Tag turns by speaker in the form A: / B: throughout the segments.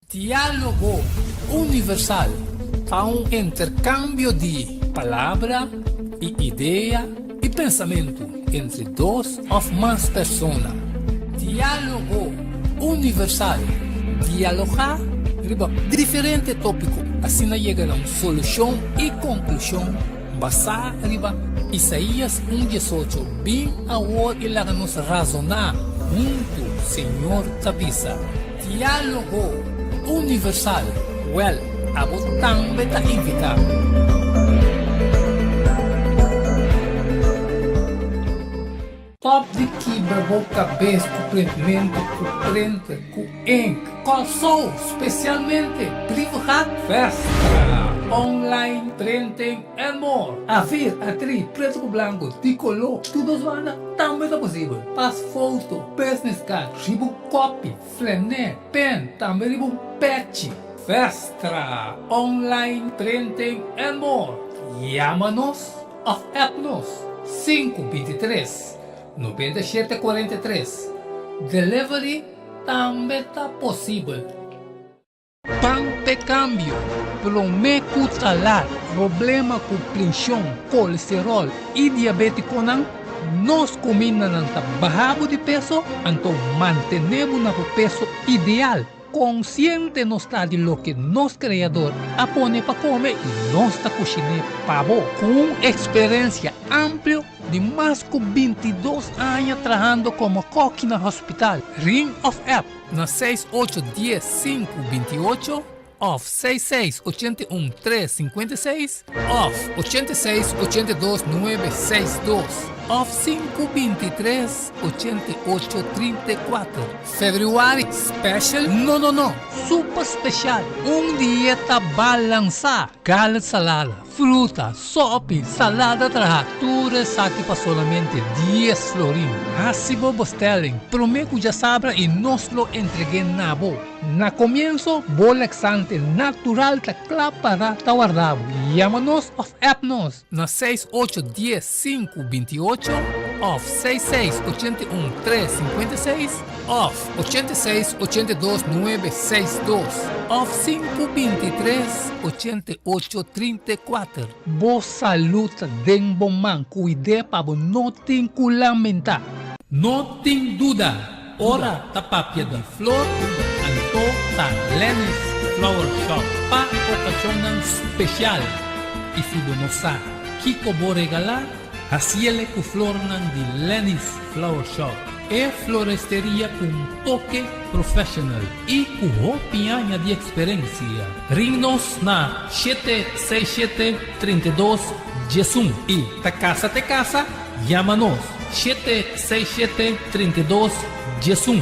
A: Diálogo universal é um intercâmbio de palavra e ideia e pensamento entre duas ou mais pessoas. Diálogo universal. Dialogar sobre diferentes tópicos, assim chega a uma solução e conclusão basada em Isaías 1:18. Bem agora e lá nos razonar junto, Senhor Tabisa. Diálogo universal. Well, abo também está invitado. Top de quebra boca cabeça cumprimento cuprente cuenc. Calçou especialmente privado festa. Online, printing and more. A vir, atriz, preto com branco, tricolor, tudo vana, também é possível. Pass foto, business card, ribo copy, flané, pen, também ribo patch. Festa, online, printing and more. Llama-nos of app-nos 523 9743. Delivery também está possível. Pante cambio, prometo talar, problema com pressão, colesterol e diabetes conan, nós comemos ng tabahabo de peso, então mantenemos na peso ideal. Consciente nos está de lo que nos criador apone para comer e nós está cozinhando pavo com experiência ampla de mais de 22 anos trabalhando como coque no hospital. Ring of App na 6810-528 of 6681-356 of 8682-962 of 523-8834. February Special? No. Super Special. Dieta balança. Galat salada, fruta, sopa, salada tudo aqui para solamente 10 florin. Hasibo Bostelling. Prometo já sabra e nós lo entreguei na bo. Na comienzo, bolexante natural ta para tawardabo. Llama-nos of app-nos na 6810-528 of 6681-356 of 8682-962 of 523-8834. Boa saúde den bom man, cuide para não tem que lamentar. Não tem dúvida. Ora tapapia de flor, anto ta Lenny's Flower Shop pa ocasión especial. E se não sabe Kiko vou regalar, haciele com flor de Lenny's Flower Shop. É floresteria com toque profissional e com roupinha de experiência. Ring-nos na 767-32-11 e ta casa, llama-nos 767-32-11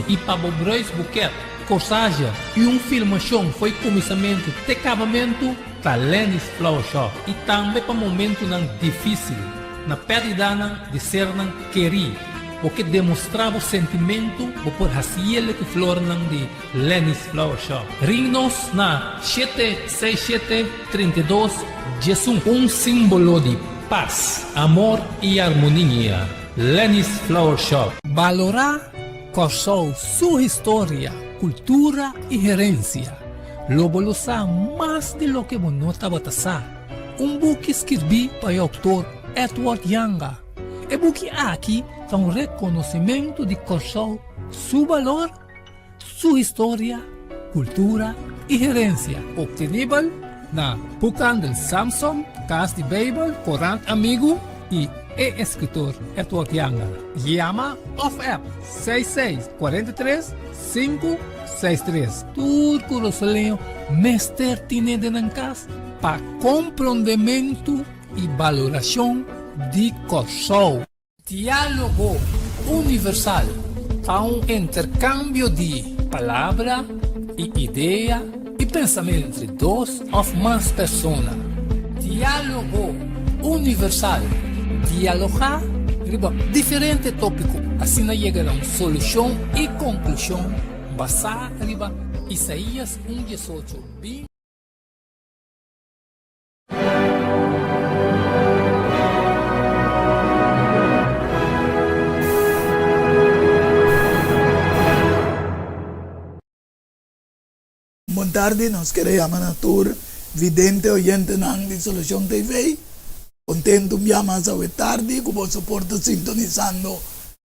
A: e para Bobrois Buquet, corsagem e filmação foi começamento de acabamento da Lenny's Flower Shop e também para momento não difícil na pérdida de ser não querer porque demonstrava o sentimento por haciele que flor de Lenny's Flower Shop. Ring-nos na 767-32-11 símbolo de paz, amor e harmonia. Lenny's Flower Shop. Valorar corsou sua história, cultura e herência. Lobolosa mais de lo que monota batasa. Book escrevi para o autor Edward Yanga. E book aqui é reconhecimento de corsou, seu valor, sua história, cultura e herência. Obtenível na Pucan del Samson, Cas de Bible, Corant Amigo e escritor Edward Yanga. Llama of App 6643-563. Turco Rosaleo, Mester Tine de Nancas, para compreendimento e valoração de corsou. Diálogo universal é intercâmbio de palavra e ideia e pensamento entre duas ou mais pessoas. Diálogo universal. Dialogar sobre diferentes tópicos, assim chega a uma solução e conclusão basada em Isaías 1:18.
B: tarde nos queremos na tour vidente oyente nang di Solution TV. Contento llamas a tarde que vos soporta sintonizando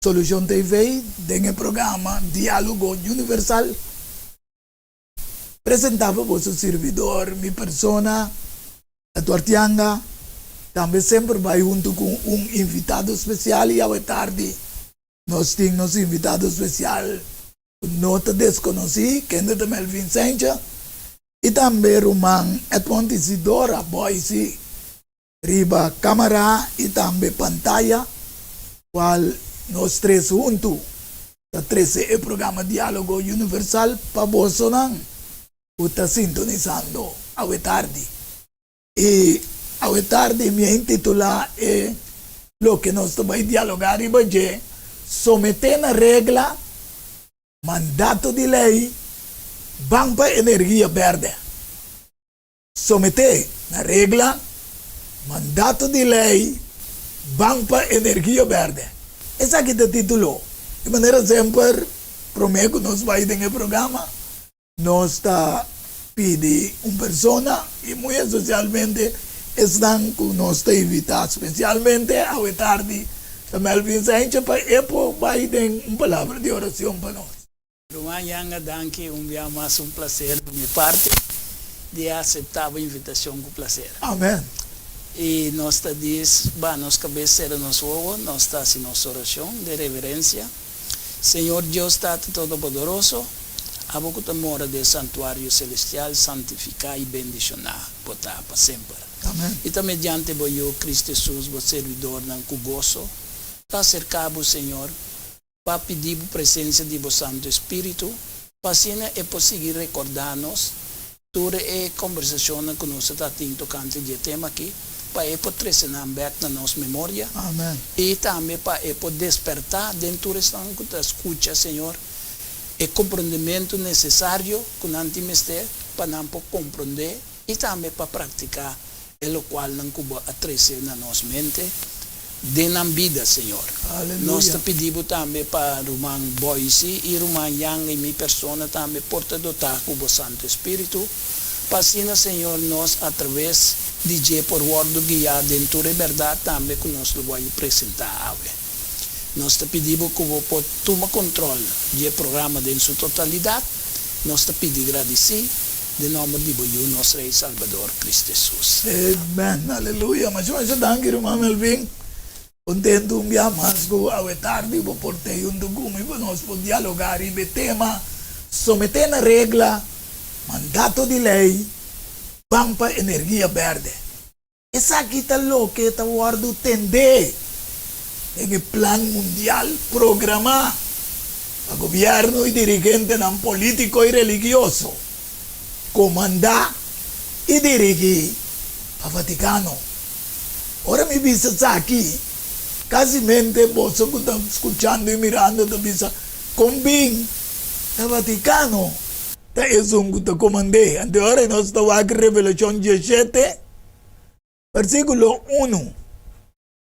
B: Solution TV en el programa Diálogo Universal. Presentaba vos servidor, mi persona, a Tuartianga. También siempre va junto con un invitado especial y a tarde nos tenemos invitado especial. No te desconocí, que es de Melvin Sencha. Y también Román Edmond Isidora, Boise, riba cámara y también pantalla, cual nos tres juntos, el programa Diálogo Universal para vos sonan, está sintonizando a tarde. Y a tarde mi intitula es lo que nos va a dialogar y va a someter a regla, mandato de ley, Banco Energía Verde. Someter a regla, mandato de lei, Banco Energia Verde. Esse aqui é o título. De maneira sempre, prometo que nós vamos ter no programa. Nós está pedindo uma pessoa e muito especialmente estão com nós invitados, especialmente a tarde da Melvin Sainz para vai ter uma palavra de oração para nós.
C: Rumanyanga, danke, dia mais prazer da minha parte de aceitar a invitação com prazer.
B: Amém.
C: E nós está diz, nós cabeceira nos ovo, nós está assim nossa oração de reverência. Senhor Deus está todo-poderoso, a boca da mora do santuário celestial, santificar e bendicionar, botar para sempre.
B: Amém.
C: E também diante de eu, Cristo Jesus, o servidor, não com gozo, para cercar o Senhor, para pedir a presença de vosso Santo Espírito, para assim é possível recordar-nos toda a conversação que nós estamos tocando de tema aqui, para poder trazer na nossa memória.
B: Amém.
C: E também para despertar dentro desta escuta, Senhor, o compreendimento necessário que nós temos para não compreender e também para praticar o qual não cuba a trazer na nossa mente de na vida, Senhor.
B: Aleluia.
C: Nós te pedimos também para Roman Boise e Roman Yang e minha pessoa também porta dotar com o Santo Espírito. Passina, Senhor, nós através de por word guiar dentro da verdade também que nós vamos apresentar. Nós te pedimos que você tome controle do programa em sua totalidade. Nós te pedimos agradecer de nome de nosso Rei Salvador Cristo Jesus.
B: Amém. Aleluia. Mas eu acho que irmão Melvin, contento um dia mais que a tarde vou portar junto comigo nós podemos dialogar e o tema someter na regra mandato de lei Banco Energia Verde. Essa aqui está louca, está guardando tender em plano mundial programar a governo e dirigente não político e religioso comandar e dirigir a Vaticano. Ora me visa aqui, casimmente você que está escutando e mirando, está visa combin a Vaticano. Tá isso que está comandando. Agora nós estamos aqui Revelação 17, versículo 1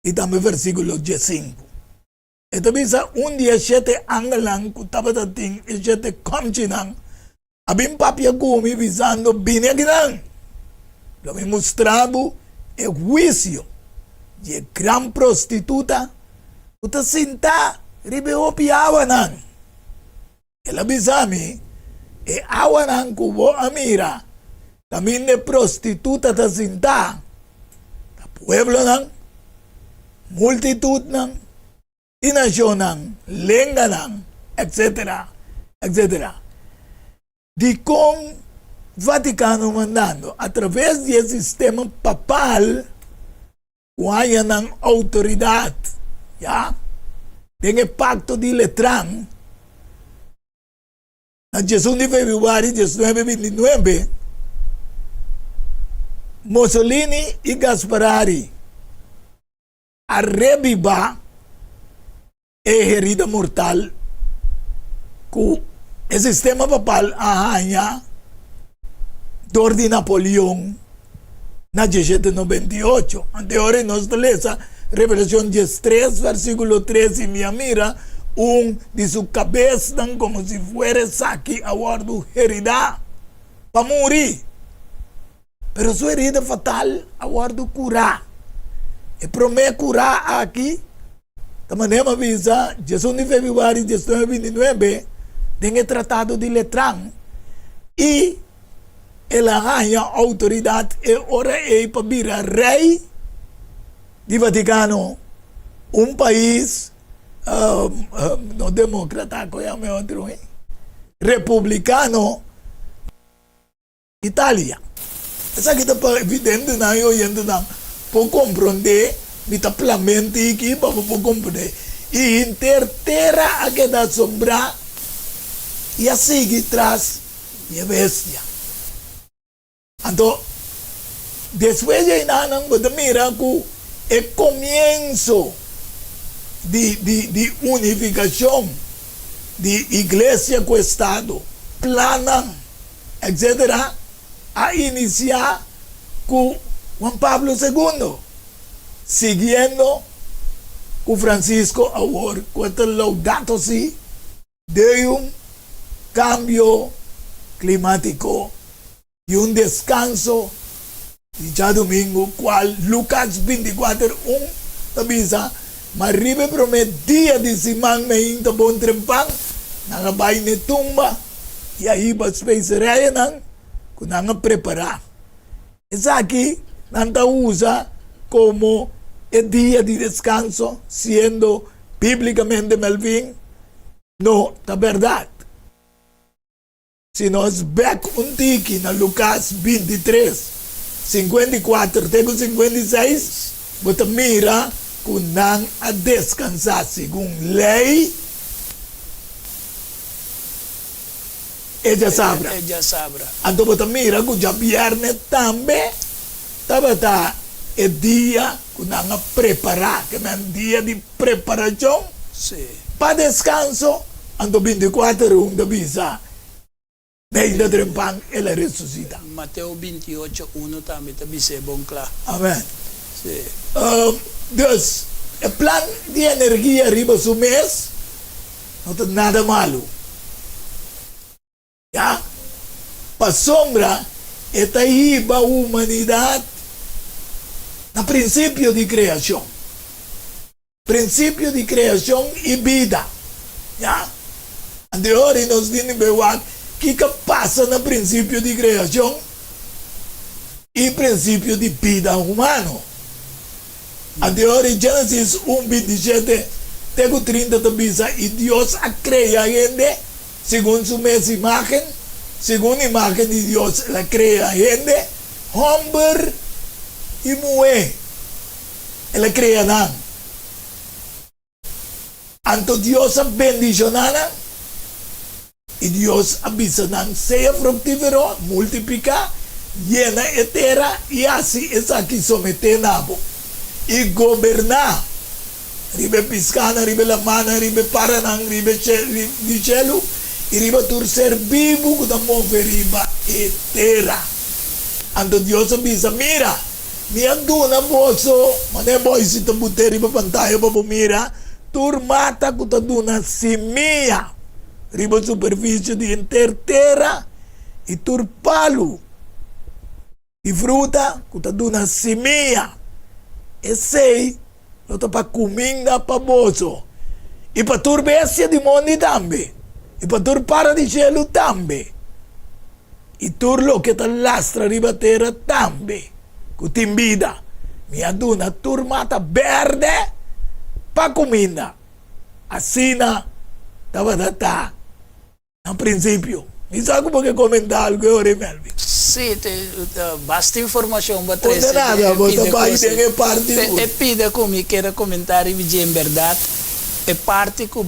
B: e também versículo 15. Então, bisa 17 angalang que estava dating 17 continang, abim papia kumi visando binegnan. Lo me mostrava o juízo de gran prostituta que está sentada ribeo piawanan. Ela bisami e awanan kubo amira también de prostituta ta sinta ta pueblo nan multitud nan y nación nan lengua nan etcétera etcétera di con Vaticano mandando a través del sistema papal guaya nan autoridad ya en el pacto de Letrán a 18 de febrero de 1929, Mussolini e Gasparri a revivar a herida mortal com o sistema papal arranha dor de Napoleão na 1798. Anterior nós lemos Revelação 13, versículo 13, e minha mira de su cabeça como si fuera saque a guardo herida para morrer. Pero sua herida fatal, aguardo curar. E promete curar aqui. Também avisa, 16 de fevereiro de 2029, tem o Tratado de Letrán. E ela ganha autoridade e ora é para virar rei de Vaticano, país não democrata, é outro, republicano, Itália. Essa aqui está evidente, não é? Para compreender, está plenamente aqui para compreender. E interterra a que dá sombra e a seguir traz e a bestia. Então, depois de não você mira que é começo de unificação de igreja com o Estado, planam, etc., a iniciar com Juan Pablo II, seguindo com Francisco agora, com o Laudato Si, de cambio climático e descanso de já domingo, qual Lucas 24, avisa, mas ribe promete dia de semana me ainda bom trempang, nangabay ni tumba, e aí para space renan, kung nanga preparar. Essa aqui, nanta usa como el dia de descanso, sendo bíblicamente Melvin, no, la verdad. Si nos back un tiki na Lucas 23, 54, tego 56, bota mira kung nang a descansar según lei, ella sabra. Anto bota mira kung ya viernes tambe, tabata el dia kung nang a preparar, que é um dia de preparação, para descanso, anto 24 da visa. Ainda trempang, ela ressuscita.
C: Mateo 28:1 também está bom claro.
B: Amém.
C: Sí.
B: Deus, o plan de energia arriba do mês não tem nada malo. Já? Para sombra, está aí para a humanidade no princípio de criação. Princípio de criação e vida. Já? Anterior, nós dizemos que passa no princípio de criação e princípio de vida humano. Anterior, em Gênesis 1:27, tego 30 tabisa, e Deus a cria a gente segundo sua mesma imagem, segundo a imagem de Deus, ela cria a gente, homem e mulher, ela cria não. Anto Deus a bendicionara, e Deus avisa não seja frutífero, multiplica, llena a terra, e assim essa aqui someter nabo. E governar. Ribe piscana, ribe la mana, ribe paranang, ribe di cielo, e ribe tur ser vivo, kuda move riba e terra. Anto Deus avisa, mira, mi anduna boso, mane boy si tabute ribe pantaya pa mira, tur mata kuda duna simia. Riba superfície de interterra e turpalo e fruta que está dando semia e sei não está para comida para bozo e para turbessia de mundo também e para turpara de cielo também e turlo que está lastra riba terra também que te invita mi aduna turmata verde para comida assim na tava no princípio. E sabe como que comentar algo agora, Melvin?
C: Sim, basta informação para
B: trazer. Não é nada, você vai ter que partir.
C: E pide comigo, quero comentar em verdade. É parte que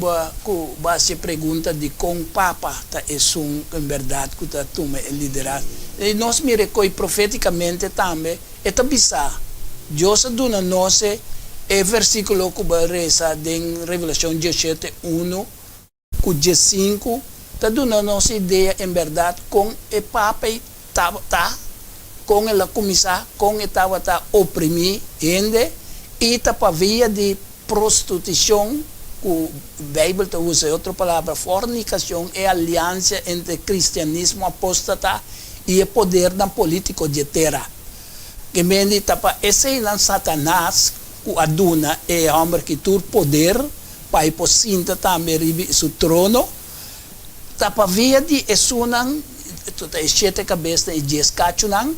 C: você pergunta de como Papa é em verdade que está toma liderar. E nós me recolhe profeticamente também, é bizarro. Deus dona nós é versículo que reza em Revelação 17:1, com 15, está dando nossa ideia, em verdade, com o Papa está, com a comissão, com estava oprimir ainda, e está para via de prostituição, que o Bíblia usa outra palavra, fornicação, é aliança entre cristianismo apóstata e o poder na político de terra. Que mendi tapa esse não Satanás que aduna é homem que tur poder para ir por cinta também ribi su trono. Tapa via de esunan tuta sete cabeça e 10 cachunan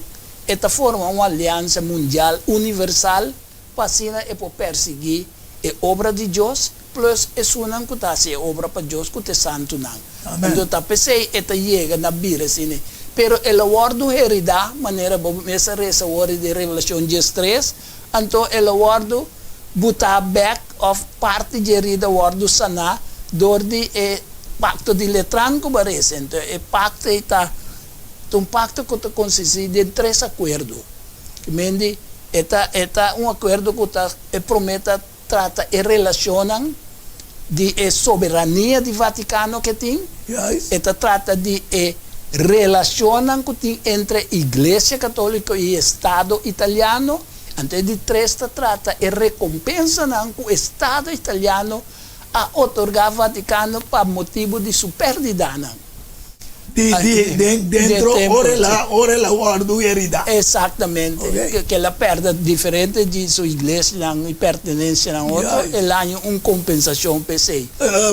C: eta forma uma aliança mundial universal para sina e por perseguir a obra de Deus plus esunan que tá se obra para Deus que te santo não. Então tá pensei eta chega na bira sine. Pero el awardo herida maneira essa resa word de Revelação 13 então el awardo buta back of parte de herida awardo sana dor de pacto de letran que parece então e pacto está um pacto que consiste de 3 acordos que mendi eta um acordo que tá prometa trata e relacionam de soberania do Vaticano que tem eta trata de relacionam entre Igreja Católica e Estado Italiano, antes de 3 trata e recompensa que o Estado Italiano a otorgar Vaticano para motivo de sua perdida.
B: Dentro, ora la guardo herida.
C: Exatamente,
B: Okay.
C: que ela perde diferente de sua igreja e pertenência a outra, ela há uma compensação per se.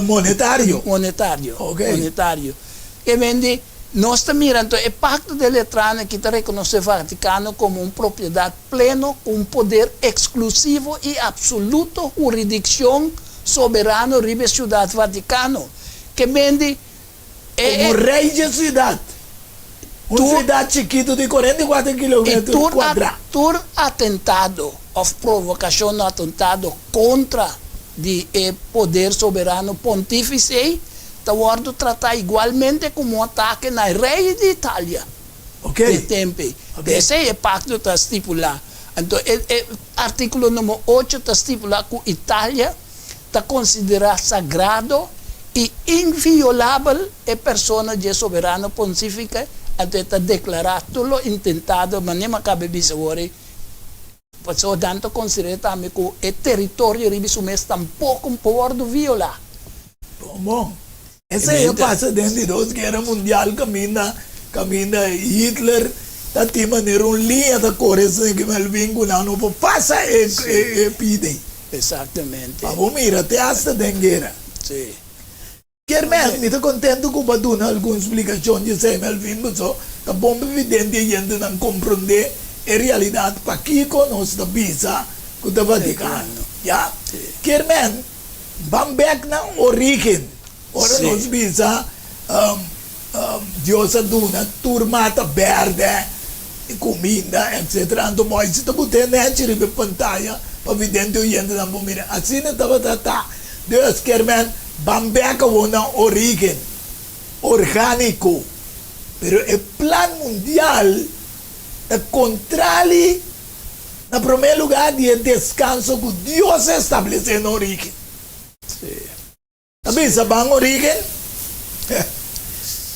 B: Monetario.
C: Monetário. Que vende nós estamos mirando o pacto de Letrana que reconhece o Vaticano como uma propriedade plena, com poder exclusivo e absoluto, jurisdição soberana sobre a cidade Vaticano. Que vende
B: Como rei de cidade. Uma cidade chiquita de 44 quilômetros quadrados.
C: Tur atentado, ou provocação atentado contra o poder soberano pontífice, está tratar igualmente como um ataque na rei de Itália. De tempo. Esse é o pacto que está estipulado. Então, o artículo número 8 está estipulado que Itália está considerada sagrado e inviolável a persona de soberano pontífice, até está declarado, intentado, mas nem cabe bisogno. Perciò tanto considera também que o território ribisumês tampouco pode violar.
B: Bom. Essa é a passa dentro de 2 guerra mundial caminha Hitler da de maneira linha da correção que me vinculado não passa e pide.
C: Exatamente.
B: Vamos mira até esta guerra.
C: Sim.
B: Germen, me estou contente com o dona alguma explicação de sei Melvin, só que bom evidente e ainda não compreender a realidade para que conosco da visa com o Vaticano. Já. Germen, vamos back na origem. Ora nós visa Deus aduna turmata verde comida etc. Então mas se tu botar na chiribe pantalla para vidente e ainda não mira assim não estava tratar Deus quer men bambeca uma origem orgânico pero o plano mundial é contrário na primeiro lugar de descanso que Deus estabeleceu na origem. Tapi sa bang origen?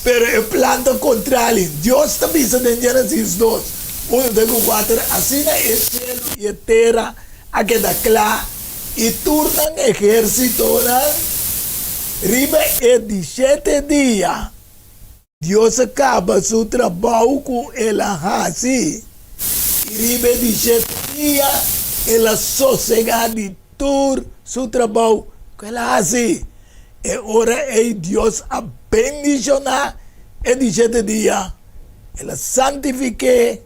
B: Pero el planta contrario. Dios también se en Génesis 2, 1, 2, 4, así es el cielo y la tierra a quedar claro y turnan ejército ribe el 17 días. Dios acaba su trabajo con el así y ribe el 17 días el sosegado de tur su trabajo con el así. E ora é Deus a bendicionar e 17 dias. Ela santifique,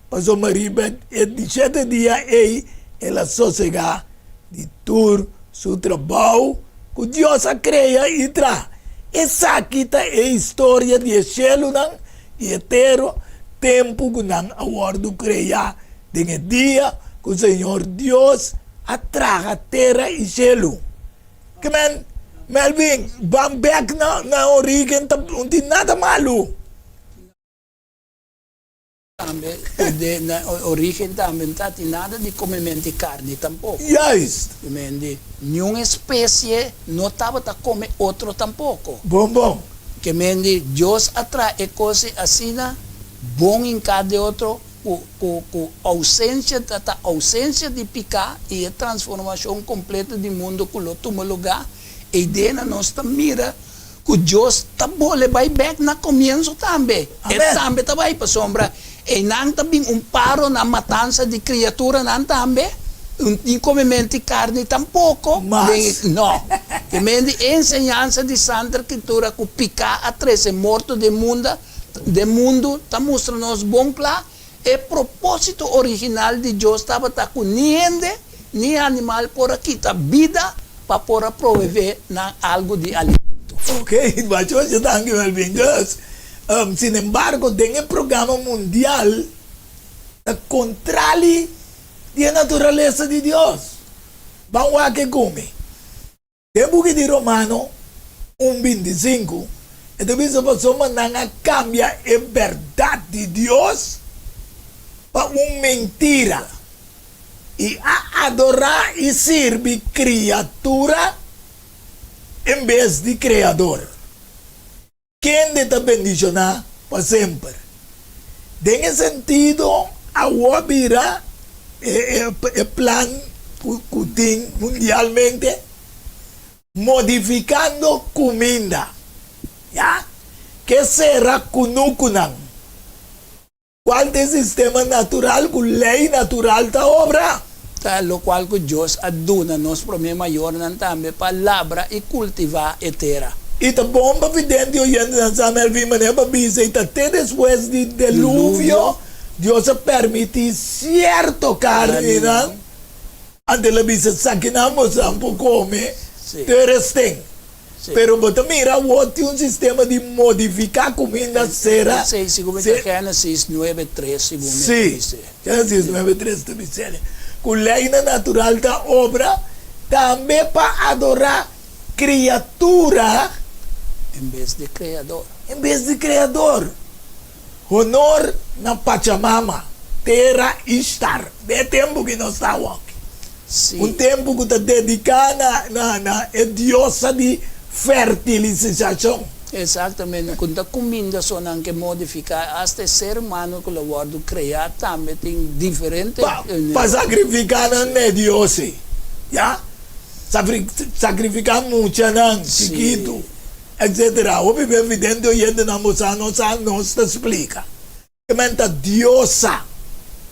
B: passou marido, e 17 dias ela sossegar de tudo seu trabalho que Deus a cria e traz. Essa aqui é a história de céu e eterno tempo que não aguardo criar de dia que o Senhor Deus atraga terra e céu. Que man, Melvin, vamos back na origem, não tem nada malo.
C: Também, na origem também não tem nada de comer carne tampouco.
B: Yes.
C: Nenhuma espécie não estava a comer outro tampouco.
B: Bom.
C: Que mendi, Deus atrai coisas assim, bom em cada outro, com ausência de picar e a transformação completa do mundo que o toma lugar. E dentro nós mira que Deus tabole vai back na comienzo também. E
B: Amen.
C: também vai para sombra. E não também paro na matança de criatura não também. Não comimento carne tampouco.
B: Mas-
C: Não. Que mende enseñanza de Santa Escritura que picar a 13 morto de mundo está mostrando-nos bom plá. E propósito original de Deus estava com nem animal por aqui, tá vida para poder prover algo de alimento.
B: Ok, macho, yo también Melvin. Sin embargo, en el programa mundial, el contrario de la naturaleza de Dios. Vamos a que come. El buque de Romano 1:25, entonces pasamos a cambiar la verdad de Dios para una mentira. Y a adorar y servir criatura en vez de creador. ¿Quién te bendicionar para siempre? En ese sentido, ahora el plan Putin mundialmente modificando comida. ¿Ya? ¿Qué será kunukunan? ¿Cuál es el sistema natural, con ley natural de obra?
C: Lo qual que Deus aduna nos problema maior também para labrar e cultivar a terra.
B: Y la bomba evidente hoy en Samuel Vimaneba dice, y até después del diluvio, Dios permite cierto carne, ¿no? Ante la visa saquinamos un poco come,
C: Sí.
B: terestén.
C: Sí.
B: Pero bota mira, tiene un sistema de modificar comida será.
C: Sim, segundo
B: Sí.
C: Gênesis 9:3, segundo
B: Sí,
C: dice.
B: Génesis 9:3 te dice. Con la ley natural da obra, también para adorar criatura
C: Em vez de criador.
B: en vez de creador. Honor na Pachamama, terra Ishtar. De tempo que nós estamos aqui.
C: Sim.
B: Tempo que está dedicado na diosa de fertilização.
C: Exatamente. Quando a comida só não que modificar, até ser humano que o guardo criar também tem diferente.
B: Para sacrificar na diosa. Já? Sacrificar muito, não, chiquito, etc. O bebê evidente hoje na moça nos explica. Que diosa,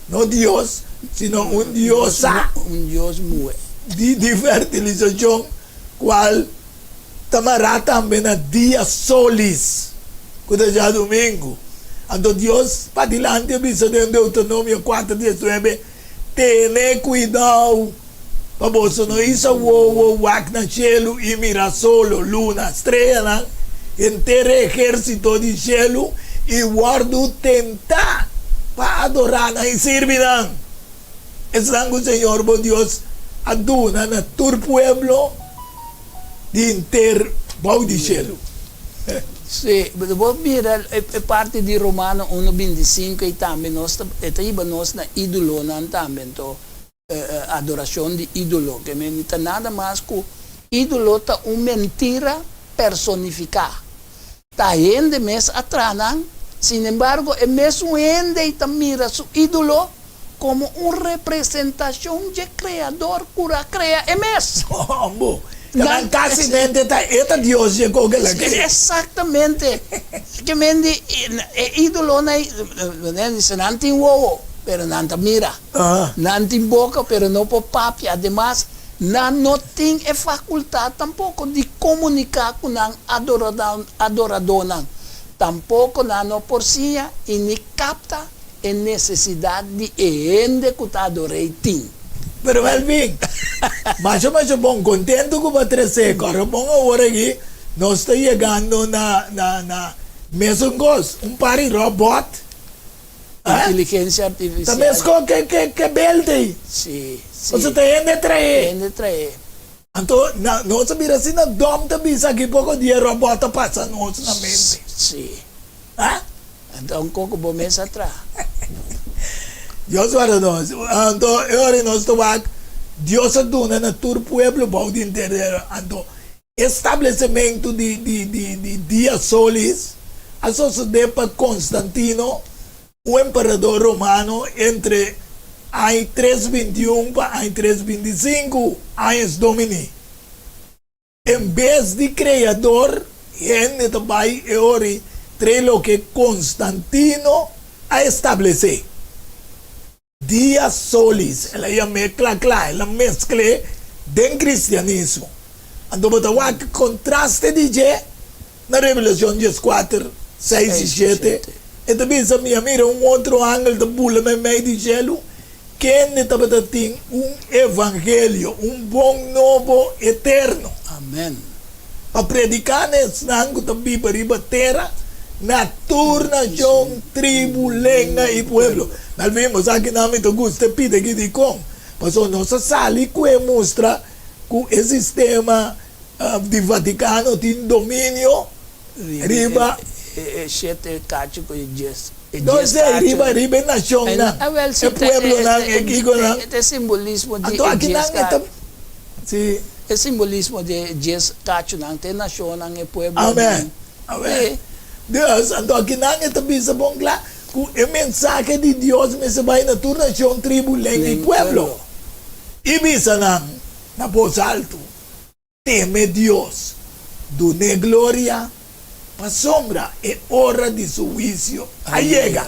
B: não Deus, sino diosa
C: Deus muito.
B: de fertilização, qual tamará também na dia solis, quando já domingo. Então Deus, para dilante, bisa de Deuteronômio 4:19, tenha cuidado, para você não isso o na cielo e mira solo, luna, estrela, inteiro exército de cielo e guardo tentar para adorar e servir. Es o Senhor, bom Deus, aduna na todo pueblo de inteiro bom de cielo.
C: Sim, vou mirar a parte de Romano 1:25 e também nós nós na ídolo não também adoração de ídolo que me não nada mais que ídolo tá mentira personificar tá ainda mês atrás não sin embargo é mesmo ainda e tá mira su ídolo como uma representação de criador cura cria é mesmo.
B: Bom, Kan kasi nende ta eta Dios ye ko gala ke.
C: Exactamente. Que mende ídolo na nende se nanti wo pero nanta mira. Nanti boca pero no po papi. Además, no tem a faculdade tampoco de comunicar com ang adorador. Tampoco no por si e ni capta a necessidade de ende que ta adorei tim.
B: Pero Melvin, mas bom, contento com o Patrícia. Agora, bom, agora aqui, nós estamos chegando na mesongos, pari robot.
C: Inteligência artificial.
B: Também que belte.
C: Sim, sim.
B: Você tem de trair.
C: Ende trair.
B: Então, nós sabemos assim, na dom também, aqui pouco dia robot passa nós na mente.
C: Sim.
B: Ah?
C: Então, pouco bom mês atrás.
B: Dios para nós. Então, agora nós estamos aqui. Deus aduna na todo pueblo bom de inteiro. Então, estabelecimento de dias solis, a sociedade para Constantino, o imperador romano, entre ano 321 para ano 325 anos domini. Em vez de criador, gente também é ori trelo que Constantino a estabelecer. Dia solis, ela ia mezcla, ela mescle den cristianismo. Então, botar que contraste de je na Revelação 4, 6 e 7. E também se mira outro ângulo da bula meio de gelo, que tem evangelho, bom novo eterno.
C: Amen.
B: Para predicar nesse nango também para ir terra, na turnação, tribo, lenga e pueblo. Nós vemos aqui na mente Augusto pide que de como. Mas nossa sala que mostra que o sistema de Vaticano tem domínio riba.
C: Sete cacho com dias.
B: Não sei, riba nação na. É pueblo na, é gigo na.
C: É simbolismo de
B: dias. Sim.
C: É simbolismo de dias cacho na, tem nação na, é pueblo.
B: Amen. Amen. Deus, então aqui não é também sa bom lá, que o mensagem de Deus me se vai na turnação, tribo, lenga e pueblo. E bisa na voz alto, teme Deus, dune glória, pa sombra e hora de su juicio allega.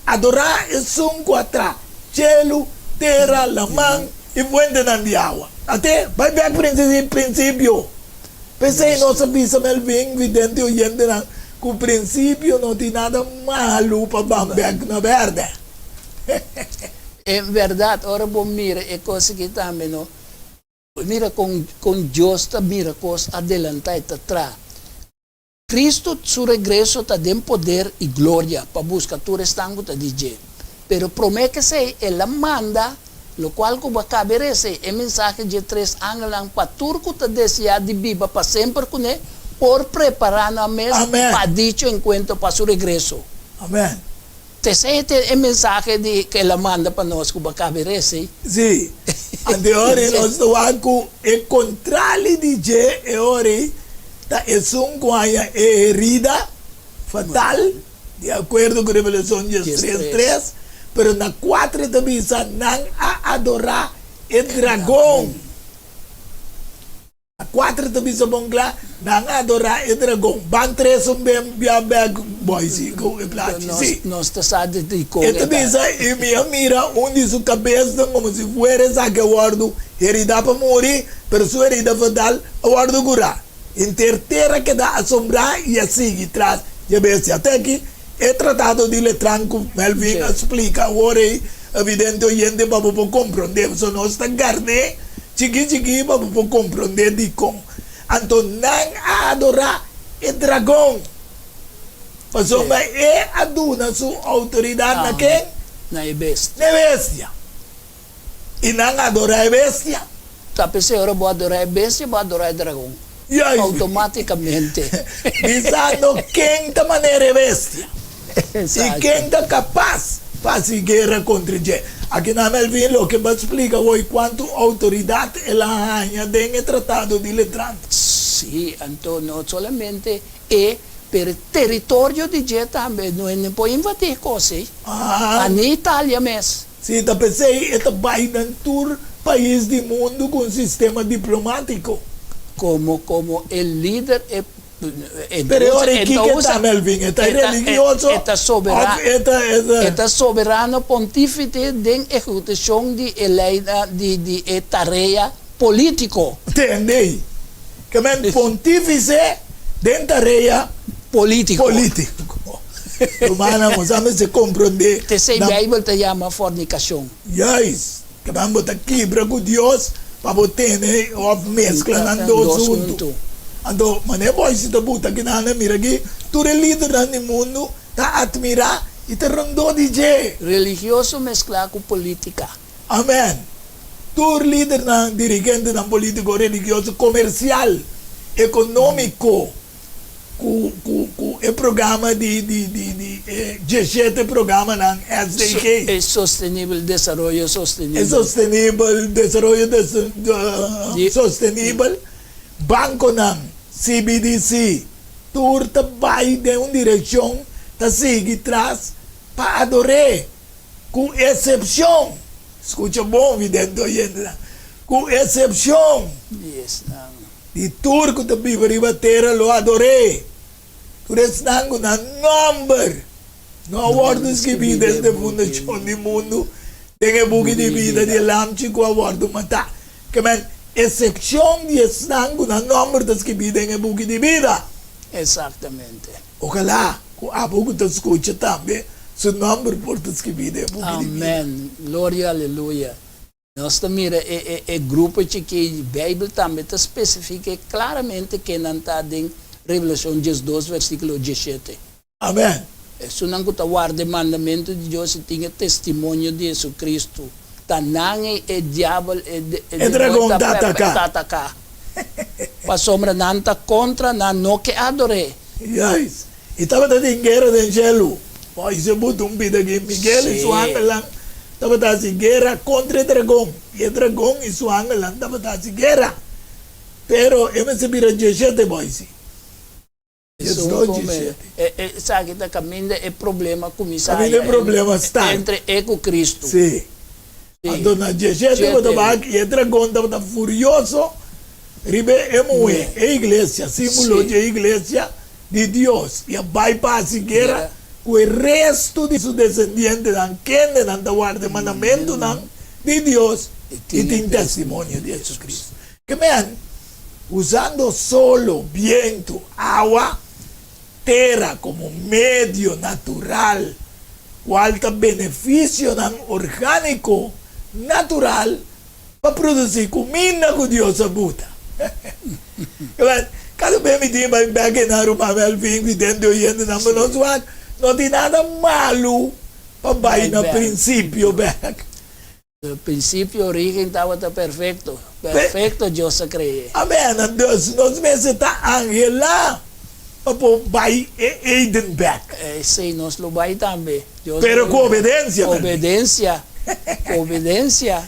B: Adorar é sunco atrás, cielo, terra, la man e fuente de agua. Até, vai ver o princípio. Pensei, nossa bisa Melvin, vidente oyente na, que o princípio não tem nada malo para bambear na verde.
C: É verdade, ora bom mira, é coisa que também não. Mira com Deus, mira coisa adelantar e atrás. Cristo, su regresso, está tem poder e glória para buscar tu restango te dizer. Pero promete que se ela manda, lo qual como cabe esse é mensagem de 3 anos para turco te desejar de viva para sempre com ele, por preparar na mesa para dicho encontro para su regresso.
B: Amém.
C: Esse é o mensagem de que ela manda para nós como cabe esse.
B: Sim. Ante ora nós estamos é contrário de je e ora tá é um guaia é herida fatal de acordo com a Revelação 3:3, pero na 4 também não a adorar o dragão. A 4 também se bom lá, não a adorar o dragão. Ban 3 bem boys com o plástico. Sim.
C: Nós estamos de com.
B: E também e minha mira onde sua cabeça como se fosse saque guardo herida para morrer, pero sua herida fatal guardo curar. Interterra que dá assombrar e assim traz. Já vê se até aqui é tratado de letranco, Melvin explica agora evidente oyente para poder compreender, só nós está guardando chiqui para poder compreender de como. Então não adorar o dragão. Passou mas é a duna sua autoridade na quem?
C: Na bestia.
B: Na bestia. E não adorar a bestia.
C: Tapi se ora vou adorar a bestia, vou adorar o dragão. Automaticamente.
B: Visando quem da maneira bestia. E quem está capaz de fazer guerra contra ele. Aqui na Melvin, o que vai explicar hoje quanto autoridade ela ganha dentro do tratado de Letrán.
C: Sim, então não somente é per território de je também, não pode invadir coisas. A Itália mesmo.
B: Sim, tá pensei, é também dentro país do mundo com sistema diplomático.
C: Como o líder é.
B: Pero ora que está Melvin, está religioso,
C: está soberano pontífice de execução de eleita de tarefa político.
B: Entendei? Que men pontífice de tarefa
C: político.
B: Romana, Moçambique se compreende.
C: Te sei Bible te chama fornicação.
B: Yes, que vamos botar quebra com Deus para botar ou mescla nas dois juntos. Então, mas é bom se tu botar aqui na mira aqui, tu é líder no mundo, tá admirar e te rondou de je.
C: Religioso mesclar com política.
B: Amém. Tu líder na dirigente na político religioso comercial, econômico, com o programa de 17 programa na SDG.
C: É sustentável, desenvolvimento sustentável.
B: É sustentável, desenvolvimento sustentável. Banco ng CBDC, tur tabay de uma direção, ta sigue traz para adorar, com exceção, escuta bom, vidente oyente, com exceção
C: yes,
B: di turco da biberiba terra lo adorei. Tu restango na number. No wordos que vi desde fundação do mundo. Tem bugi de vida de lamchi com a wordo mata. Que man, exceção de estango na number das que vi tem bugi de vida.
C: Exatamente.
B: Ojalá, com a bugi te escucha também. Su number por das que vi tem bugi de vida.
C: Amen. Glória, aleluia. Nós também grupo que a Bíblia também especifica claramente que não está em Revelação 12, versículo 17.
B: Amém.
C: Isso não está guarda o mandamento de Deus e tinha testemunho de Jesus Cristo. Tanang e diabo e
B: dragão tataka.
C: Pa sombra não está contra, não que adore.
B: Yes. E estava em guerra do cielo. Poi se botou vida aqui, Miguel e sua ángel lá. Estava em guerra contra o dragão. E o dragão e sua ángel lá estava em guerra. Pero eu me sabia 17 boys.
C: Isso sabe que caminho é problema com isso.
B: Caminho é problema está
C: entre com Cristo.
B: Sim. Quando na 17 eu estava aqui, e o dragão estava furioso. Ribe emoe, a igreja, símbolo de igreja de Deus. E bypass a guerra com o resto de seus descendentes, que não guarda o mandamento de Deus e tem testemunho de Jesus Cristo. Que man, usando solo, viento, agua, terra como medio natural, qualquer benefício orgânico natural para produzir comida que Deus abuta. Cada vez me diz, mas back na Roma, Melvin, dentro de não tem nada malo para baixo no princípio, back.
C: O princípio, a origem estava perfeito. Perfeito, Deus crê.
B: Amém. Deus, nós mesmos está ángel lá. Vai Eden back.
C: Sim, nós lo vai também.
B: Pero com obediência.
C: Obediência,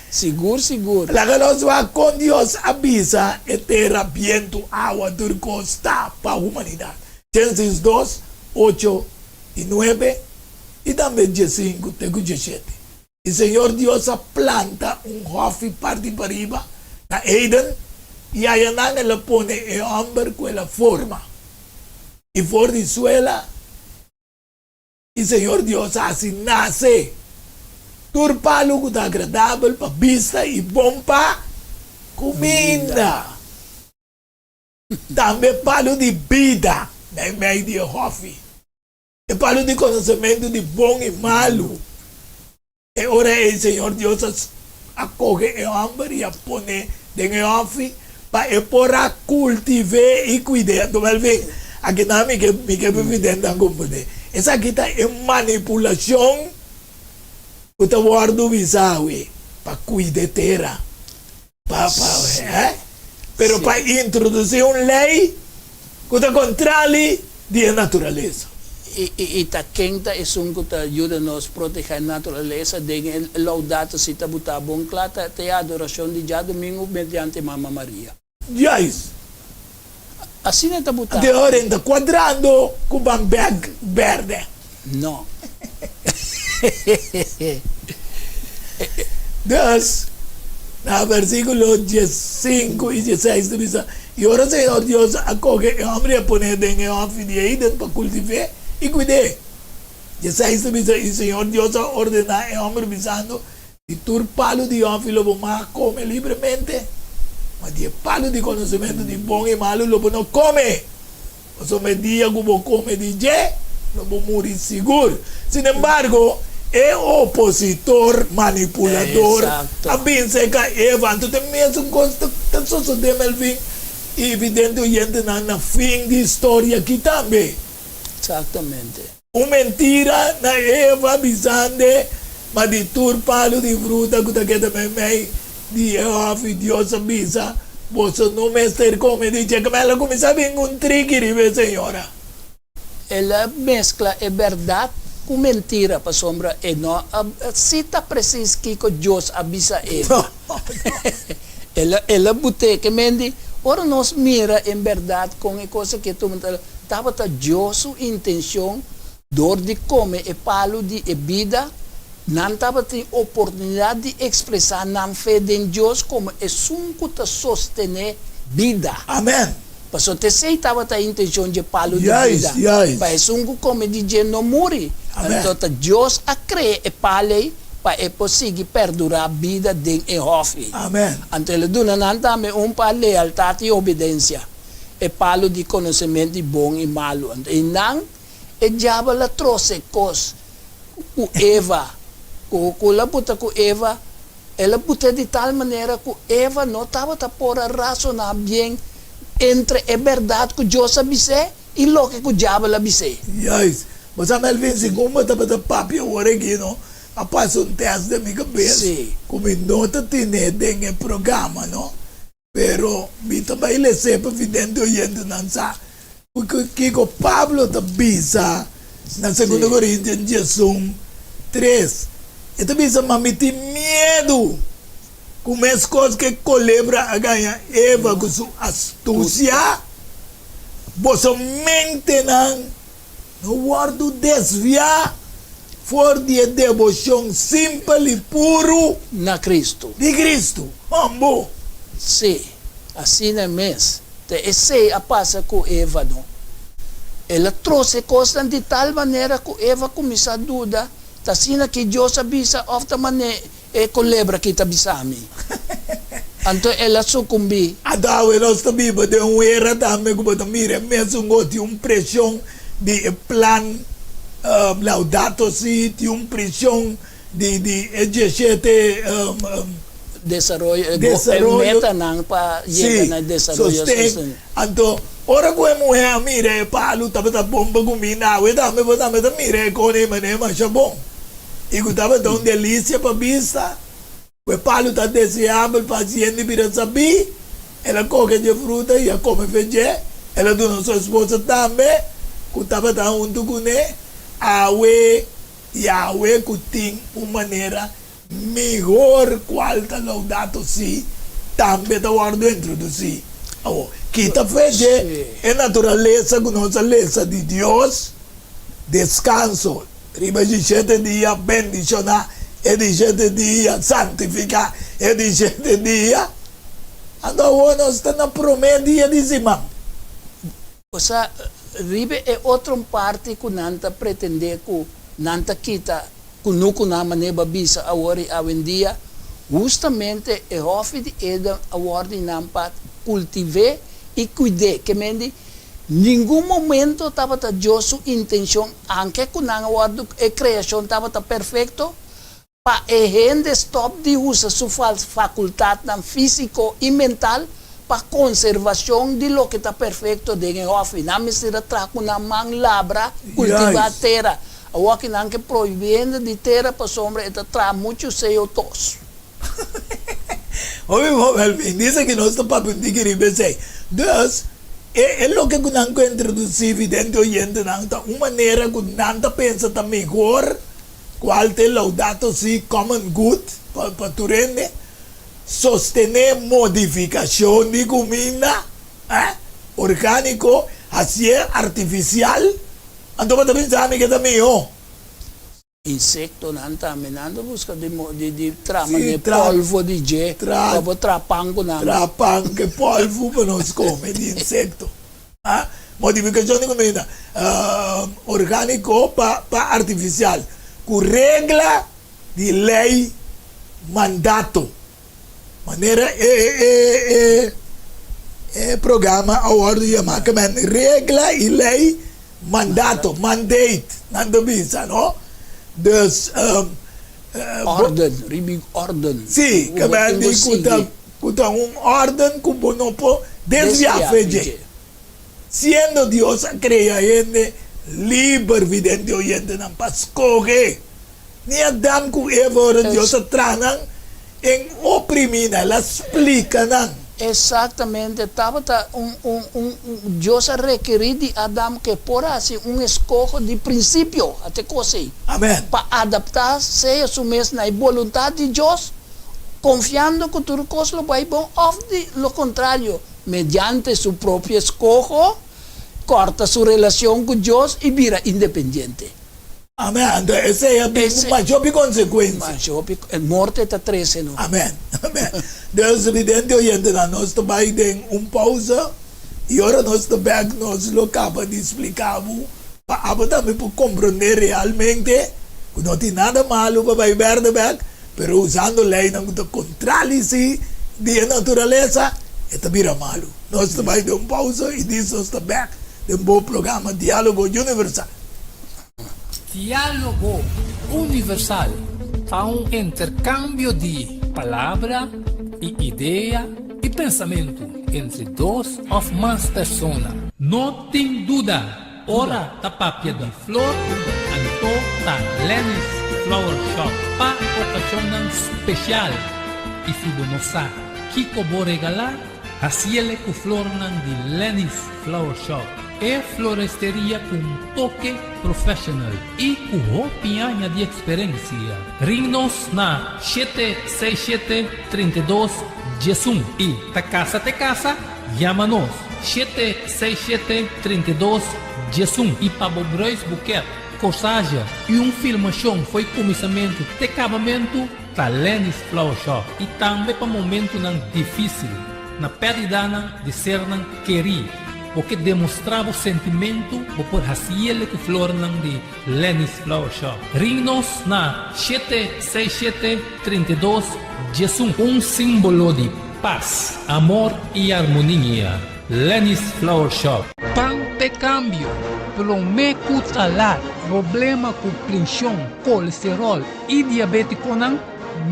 C: seguro.
B: La que nós vamos com Deus avisa e terra, viento, água, turco está para a humanidade. Gênesis 2, 8 e 9 e também 15 e 17. E Senhor Deus planta hofe parte para riba na Eden e aí ela põe o homem com a forma. E for de suela, e Senhor Deus assim nasce. Turpalo que está agradável para vista e bom para comida. Também palo de vida, na meio de hofe. E palo de conhecimento de bom e malo. E ora o Senhor Deus acolhe o homem e põe dentro do hofe para poder cultivar e cuidar. Então, aqui não me quer evidente como essa aqui é manipulação. O guardo visawe para cuidar terra, pero para introduzir uma lei que está contrária da natureza.
C: E ta quenta é que ajuda nos a proteger a natureza de laudata se ta botar bom clata te adoração de dia domingo mediante Mama Maria.
B: Yes.
C: Assim é ta botar.
B: De hora está quadrando com um bag verde.
C: Não.
B: Deus, no versículo 15 e 16 diz: E ora Senhor Deus acoge o homem a pôr dentro do hofe de Eden para cultivar e cuidar. 16 diz: E Senhor Deus ordena o homem dizendo: E tu palo de hofe lo vamos comer livremente, mas de palo de conhecimento de bom e malo lo não come. O seu dia que vou comer de je, lo vou morrer seguro. Sin embargo, é opositor, manipulador. A bem seca Eva, tu tem mesmo coisa que só de Melvin e evidente gente na fim de história aqui também.
C: Exatamente.
B: Uma mentira na Eva avisando, mas de turpalo de fruta que está também de Eva Deus avisa, você não mestre come diz que ela começa a vir trigo, senhora.
C: Ela mescla a verdade com mentira para sombra e não cita preciso que Deus avisa ela. Ela boteca mendi ora nós mira em verdade com a coisa que tu estava a Deus intenção dor de comer e palo de vida não estava tem oportunidade de expressar não fé em Deus como é sunco ta sostener vida.
B: Amen.
C: Paso te sei tava ta intention de palo de
B: Yes,
C: vida.
B: yes.
C: Pa esungu come di je no muri.
B: Amen.
C: Então Deus a cree e pale pa e posigi perdurar a vida den e hofi.
B: Amen.
C: Ante le duna nanta me pa lealtade e obediência. E palo di conhecimento di bom e malo. Ante nang e diabo la trouxe cos ku Eva. Ku la puta ku Eva. Ela puta de tal maneira que Eva não estava a pôr a razonar bem entre a verdade que Deus abisse e o que o diabo abisse.
B: Yes. Mas a Melvin, se como tá para papi agora aqui, não? A passo um teste da minha cabeça.
C: Sim.
B: Como não tá tendo em programa, não? Pero, me também ele sempre vidente oyendo não sa. Porque que o Pablo tá bisa na segunda
C: Sim.
B: Coríntios 3. E tá bisa mamiti medo. Como as coisas que colebra a ganhar Eva com sua astúcia. Você mente no guardo desviar for de devoção simples e puro
C: Na Cristo.
B: de Cristo. Ambo.
C: Sim. Assim é mesmo. Te sei a passa com Eva, não? Ela trouxe coisas de tal maneira que Eva começou a dúvida. Tá sina que Deus abisa ofta maneira e colebra que tá bisami. Então ela sucumbi.
B: Adawe nós também de era também como também mesmo gosto pressão de plan laudato si de pressão de exercite
C: Desarrollo. Meta nang pa
B: sí,
C: llega na desarrollo.
B: sostén. Anto, ora ko mujer mire palo taba bomba gumina, we dame mire con manema chabón. E que tava tão delícia para vista. O palo tá desejável para paciente para saber. Ela coge de fruta e a come feijão. Ela dona sua esposa também. Que tava tão junto com ele. Awe que tem uma maneira melhor qualta laudato si. Também tá guardo dentro do si. Kita feijão é natureza, conhecimento de Deus. Descanso. Riba di 7 dias bendicionar, e di 7 dias santificar, e di 7 dias. Então, nós estamos na promedia de cima.
C: O sea, ribe é outra parte que nanta pretender que nanta kita que nunca na maneira bisa a hora em dia, justamente é hofe de eda a ordem nampa cultivar e cuidar, que mendi nenhum momento estava a sua intenção, anche com a ordem e criação estava perfeito, para a gente stop de usar sua faculdade físico e mental para conservação de lo que está perfeito de hofe. Não me será trago na mão labra, cultivar terra. O que não que proibindo de terra para sombra, está traz muito CO2.
B: Melvin, dice que nós estamos para pedir que dizer. Dus, é o que nós introduzir vidente oyente, uma maneira que nós pensa tá melhor, qual é laudato si common good, para turene, sostener modificação de comida, orgânico, assim artificial. Então, para pensar que tá melhor.
C: Insecto não está menando busca de trama
B: Sim,
C: de polvo de je, para trapango não.
B: Trapang que polvo para nós comer de insecto. Modificação de comida. Orgânico para artificial. Com regra de lei, mandato. Maneira programa a ordem chamada regra e lei, mandato, mandate. Nando bisa, no? Dus,
C: Orden, ribig orden.
B: sim, que kuta ordem que não pode desviar feijão. Siendo Dios crea gente libre vidente oyente não para escolher. Ni Adam com Eva ora Dios tranan em oprimir, ela explica não.
C: Exatamente, estava Deus a requerir de Adão que porasse escojo de princípio, até coisa,
B: Amém.
C: para adaptar-se a sua mesma vontade de Deus, confiando que tudo coisa vai bom, ou de lo contrário, mediante seu próprio escojo, corta sua relação com Deus e vira independente.
B: Amen. Ese é
C: Esse-
B: uma job consequência.
C: Mas morte está 13, não?
B: Amém. Amém. Deus evidente oyente na nós também tem pausa e agora nós também nós lo acaba de explicar para também para compreender realmente que não tem nada malo para vai ver de back, pero usando lei não to contralisi de natureza é também malo. Nós também tem pausa e diz nós também tem bom programa Diálogo Universal.
A: Diálogo universal há um intercâmbio de palavra e ideia e pensamento entre duas ou mais pessoas. Não tem dúvida, ora da papia de flor, anto da Lenny's Flower Shop para ocasião especial. E se você não sabe que vou regalar, assim com flor de Lenny's Flower Shop. É floresteria com toque profissional e com roupinha de experiência. Ring-nos na 767-32-Jesum e ta casa, chama-nos 767-32-Jesum e para Bobreus Buquet, corsagem e filmação foi começamento de acabamento da Lenny's Flower Shop e também para momento difícil, na perda de ser querido. Porque demonstrava o sentimento por fazer que flor de Lenny's Flower Shop. Ring-nos na 767-32 Jesum, símbolo de paz, amor e harmonia. Lenny's Flower Shop. Pan de cambio, prometo talar, problema com pressão, colesterol e diabetes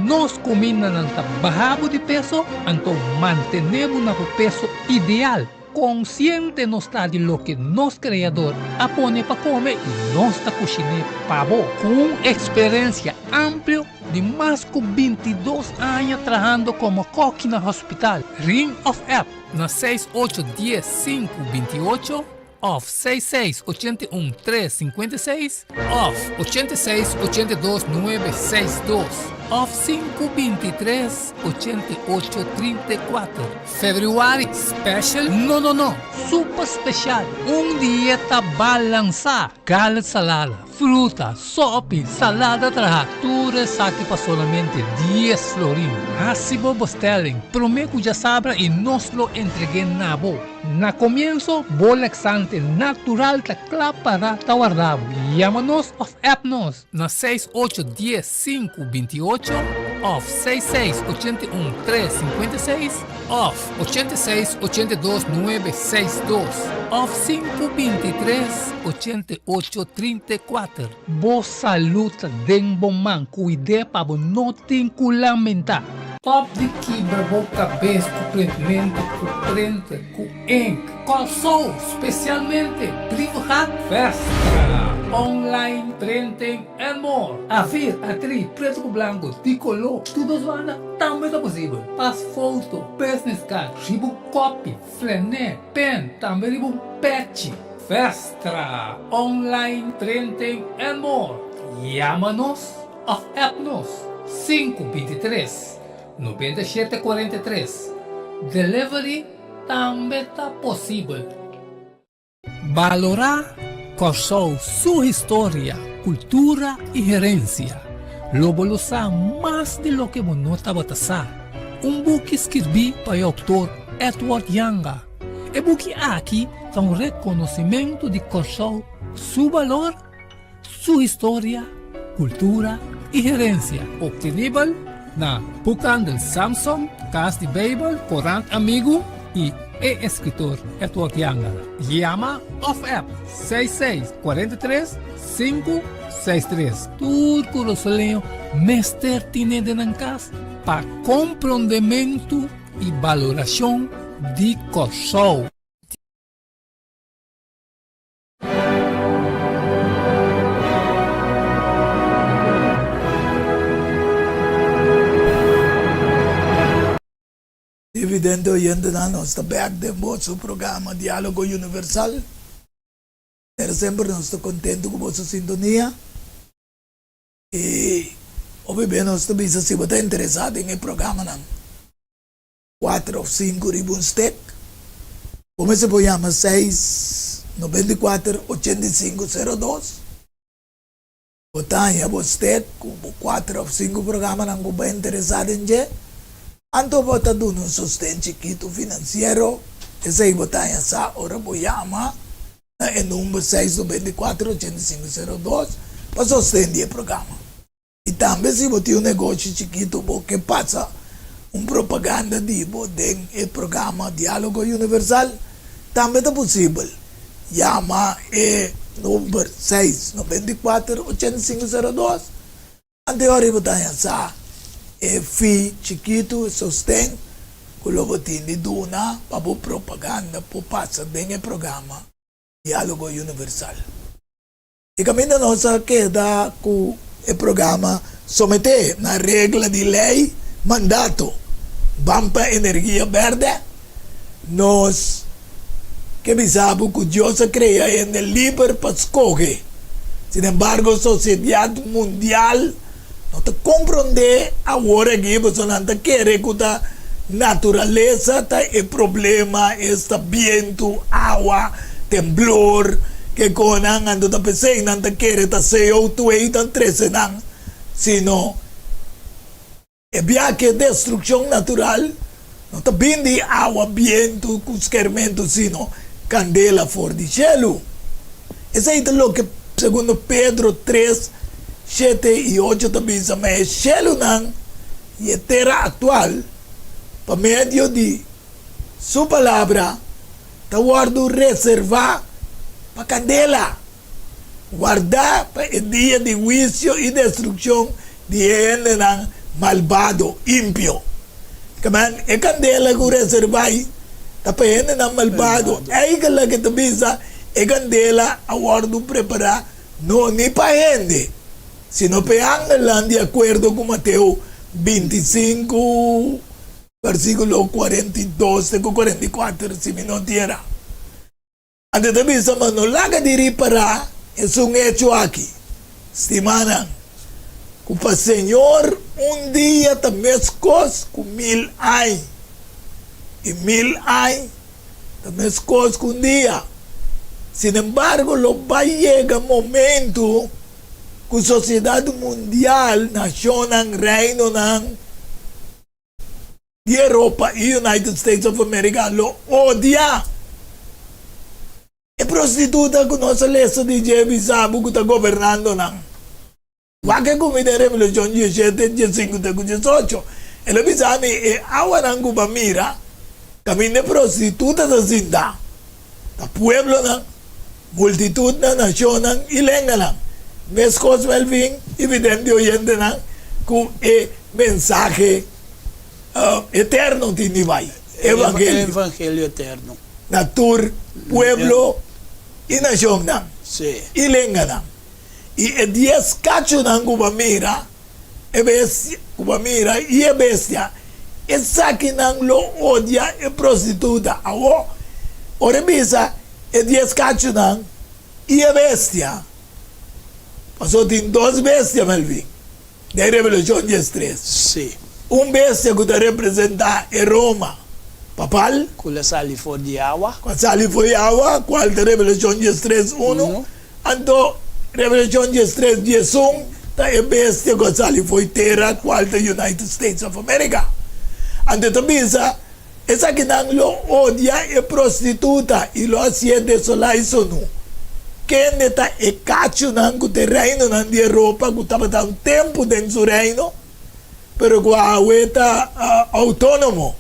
A: nós combinamos bajamos de peso, então mantenemos o peso ideal. Consciente não está de lo que nosso criador apone para comer e nós está cozinhando para vos. Com experiência ampla de mais de 22 anos trabalhando como coque no hospital. Ring of App na 6810-528 off 6681-356 off 8682-962 off 523-8834 February Special no super special dieta balançada gallet salada fruta, sopa, salada tudo aqui para somente 10 florins. Assim vos telling, prometo já sabra e nós lo entreguei na bo. Na comienzo, bolexante natural ta para ta guardado. Llama-nos of app-nos na 6810-528 off 6681-356 off 8682-962 off 523-8834. Boa saúde den bom man, cuide para não ter que lamentar. Top de quebra boca cabeça completamente com prende com ink. Calçou especialmente Privat Festa. Online printing and more. A vir, atriz, preto com branco, de color, tudo vana, também é possível. Faz foto, business card, ribo copy, flané, pen, também ribo patch. Vestra, online printing and more. Llama-nos of app-nos 523-9743. Delivery também está possível. Valorar sua história, cultura e herência. Logo lo sa mais de lo que você estava passando. Book escrevi para o autor Edward Younger. E book aqui é reconhecimento de seu valor, sua história, cultura e herência. Obtenível na Bucan del Samson, Casa de Bible, Corant Amigo e escritor Edward Younger. Llama of app 6643-563. Turco Rosaleo, mestre tiene de nancas para compreendimento e valoração de Corsou.
B: Evidente oyente na nós também de vosso programa Diálogo Universal. Sempre nós estamos contentes com vossa sintonia. E obviamente nós também se você está interessado em programa não 4 ou 5 ribbons tech. Como se pode chamar 6 94 8502 Botanya, você, com 4 ou 5 programas não vai interessado em je, anto bota do um sustento chiquito financeiro, esse aí botanya sa, ora boiama, é número 694-8502, para sustentar o programa. E também se você tem um negócio chiquito, que passa propaganda de dentro do programa Diálogo Universal, também é possível. Chama número 694-8502. Anterior botanya sa, fee chiquito, sustento, que o botin de duna, para propaganda, para passar dentro do programa Diálogo Universal. E caminho nossa queda com o programa someter na regra de lei mandato Bampa Energia Verde, nós que sabemos que Deus cria em el libre para escolher. Sin embargo, a sociedade mundial não te compreende agora que você não quer que a natureza tá o problema, este vento, água, temblor, que conan ando ta pesay nan ta kere ta CO2 e tan 13 nan, sino e que destrucción natural no ta bindi agua, viento, cusquermento, sino candela for di cielo. Ese es lo que segundo Pedro 3, 7 y 8 también se me es cielo nan y tierra actual por medio de su palabra ta guardo reservar para candela, guardar para el día de juicio y destrucción de él malvado, impio. Que man, e candela que reservai, para él malvado, aí que la que te visa, e candela a guardo preparar, no ni para él, sino para él de acuerdo con Mateo 25, versículo 42 y 44, si me no tierra. Antes de vista, no laga de reparar, es un hecho aquí. Estimanan, que para el Señor un día también es cosa con 1000 años. Y 1000 años también es cosa con un día. Sin embargo, va a llegar un momento que la sociedad mundial, nación, reino de Europa y United States of America lo odia. E prostituta que nós lesa de Jebi sabe que está governando não. Qualquer comida é revolução de 17, 15, 18. Ele bisami e awa nangu bamira, caminho prostituta da zinda. Da pueblo não, multitud na nação não, ilenga não. Mes cos melvin, evidente oyente não, com e mensagem eterno tini vai.
C: Evangelho eterno.
B: Natur, pueblo y nación nan.
C: Sí.
B: Y lenga nan. Y el 10 cacho nan kubamira, e bestia, kubamira y e bestia, esa que nan lo odia e prostituta. Awo, ore bisa, el 10 cacho nan y e bestia. Pasó tin 2 bestias, Melvin, de Revelación 10:3.
C: Sí.
B: Un bestia que te representa en Roma. Papal,
C: Kula sali for di agua.
B: quando sali fuori agua, qual de Revelación 10:3:1, anto Revelación 10:3:10:1, ta e bestia quando sali fuori terra, qual de United States of America. Anto ta bisa, esa que nan lo odia e prostituta, e lo asie desolai sonu. Che ne ta e caccio nan cu te reino nan di Europa, cu tava ta un tempo dentro su reino, pero qua aveta autonomo.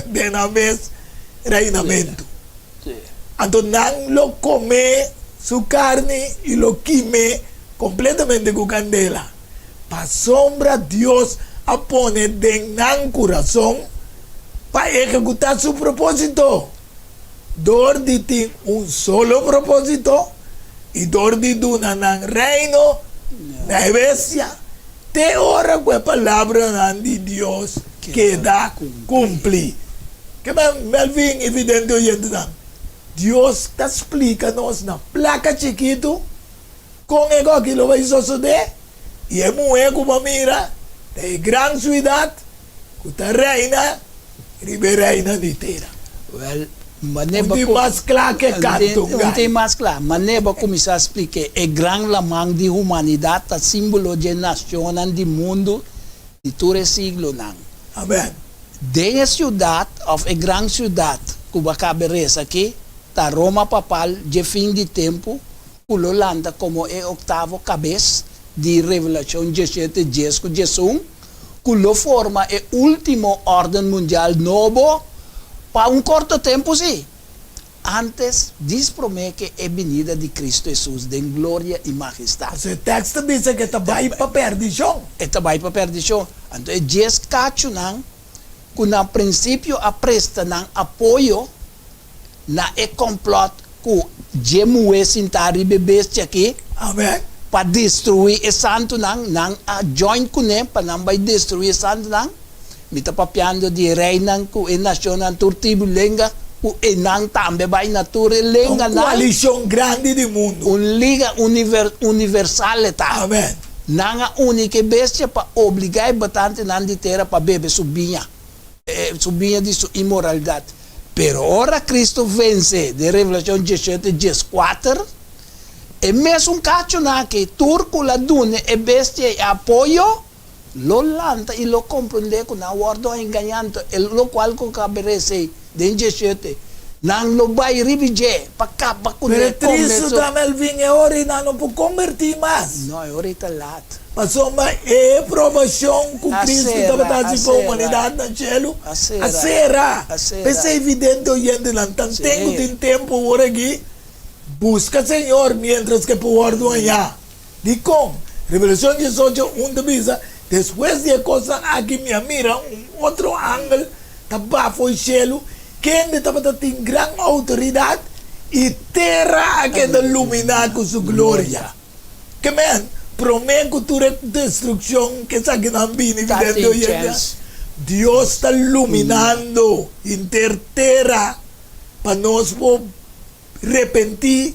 B: De una vez reinamento.
C: Sí.
B: Entonces, lo come su carne y lo quime completamente con candela. Para sombra, Dios a poner en nan corazón para ejecutar su propósito. Dor de ti un solo propósito y dor de una nan reino, na bestia. Te ora con palabra de Dios que da cumplir. Que Melvin evidente oyente dan. Dios te explica nos na placa chiquito con ego que lo va a suceder y es muy como mira de gran ciudad que está reina y reina de tierra.
C: Well, Maneba
B: Hindi mas claro que canto.
C: Não tem mais claro. Maneba começar a explicar. É grande lamang de humanidade, tá símbolo de nação do mundo de todo siglo não.
B: Amen.
C: De a cidade, ou a grande cidade, que vai caber aqui, tá Roma papal de fim de tempo, que landa como é oitavo cabeça de revelação 17:10 com Jesus, que lo forma é último ordem mundial novo para curto tempo, sim. Antes, diz promete que é venida de Cristo Jesus, de glória e majestade.
B: Esse texto diz que está vai para perdição.
C: Esta vai para perdição. Então, é 10 cacho não, que no princípio apresta não apoio, na é complot, que jemu é sentar e bebês aqui,
B: Amen.
C: para destruir o santo não a join com ele, para não vai destruir o santo não. Me está papiando de rei não, que é nacional turtibo lenga, que é não também vai na turre lenga
B: Uma
C: não.
B: coalição grande do mundo.
C: Liga universal tá.
B: Amen.
C: Não a única bestia para obrigar bastante não de terra para beber subinha. Subinha de sua imoralidade. Pero ora Cristo vence, de Revelação 17:4, e mesmo um cacho na que turco la dune e bestia e apoio, lo lanta e lo compreende com a ordem enganando, lo qual com caberese de 17. Não lo vai reviver para acabar com
B: Pero
C: ele.
B: triste também vinha ora e não pode convertir mais.
C: Não, é ahorita lá.
B: Passou uma aprovação com
C: A
B: Cristo
C: cera,
B: estava
C: a
B: dando para a
C: cera.
B: humanidade no céu.
C: A cera.
B: A cera.
C: A cera.
B: Mas é evidente hoje lá. Então
C: Sim.
B: tem tempo agora aqui. Busca Senhor, mientras que por ordem allá. De como? Revelação 18, onde diz, depois de coisa aqui me mira, outro ângulo, estava foi o cielo, quem estava tendo grande autoridade e terra aqui iluminada com sua glória. Que man, promete que destruição que está aqui na vida, evidente hoje. Deus está iluminando inter terra para nós repentir,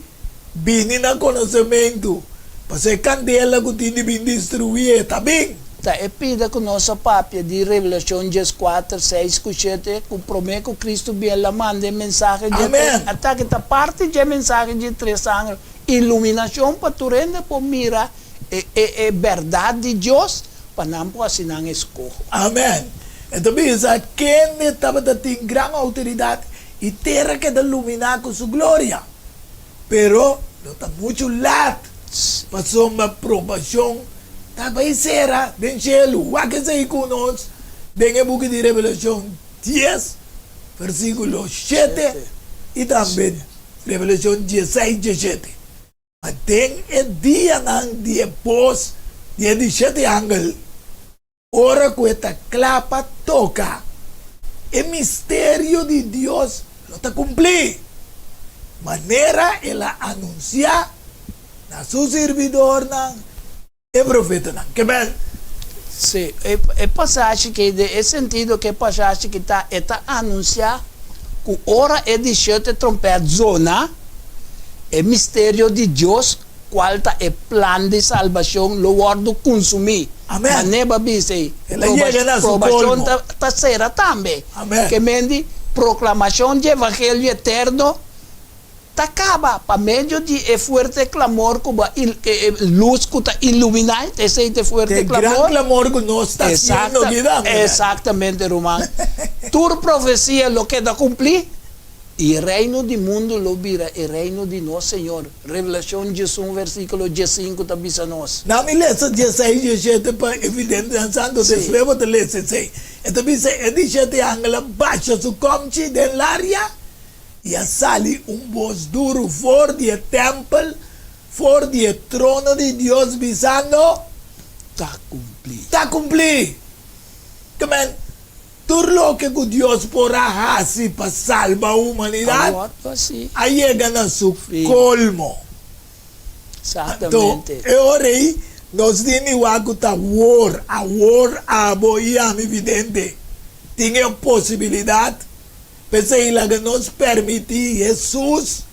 B: vir na conhecimento, para ser candela que tem de vir destruir, tá bem?
C: Tá, e pida com nossa papia de Revelação 4, 6, 7, que promete que Cristo bem la manda mensagem de
B: Amém.
C: até que tá parte de mensagem de 3 anos, iluminação para tu rende por mira é verdade de Deus, para não pôr assim não escorro.
B: Amém. Então, bisa, quem estava tendo grande autoridade e terra que iluminar com sua glória. Pero, não está muito lado. Passou uma provação. Estava em serra, dentro do cielo. O que sei conosco, dentro do book de Revelação 10, versículo 7, e também Revelação 16, 17. Mas tem o dia não, depois, dia 17 ângulos, hora que esta clapa toca, o mistério de Deus não está cumprido. Maneira ela anunciar na seu servidor, e profeta. Que bem?
C: Sim, é passagem que, é sentido que é passagem que está anunciar que hora é de sete trompete zona, é mistério de Deus, qual está é plano de salvação, lo guardo consumir.
B: Amém.
C: A neba bise,
B: Ela chega na sua
C: provação
B: colmo.
C: está será também.
B: Amém.
C: Que mendi proclamação de evangelho eterno, acaba para meio de forte clamor como luz que está iluminada esse forte
B: Tem
C: clamor
B: grande clamor que nós está sendo guiado.
C: exatamente Romano tua profecia lo que da cumprir e reino do mundo lo vira e reino de nosso Senhor. Revelação 1 versículo 15 está bisa nós.
B: Na me lesa 16, 17 para evidenciando después vou te ler 16. Então diz é 17 ângulo baixa su comci dell'aria e sale voz duro fora do templo, fora do trono de Deus, dizendo:
C: Está cumprir.
B: está cumprido. Amen. Tudo lo que Deus porá fazer para salvar a humanidade,
C: Agora assim,
B: aí chega na seu
C: Sim.
B: colmo. Então,
C: exatamente.
B: ora aí, nós temos algo que a war, a boia, evidente. Tinha possibilidade, pensei lá que nos permitir Jesus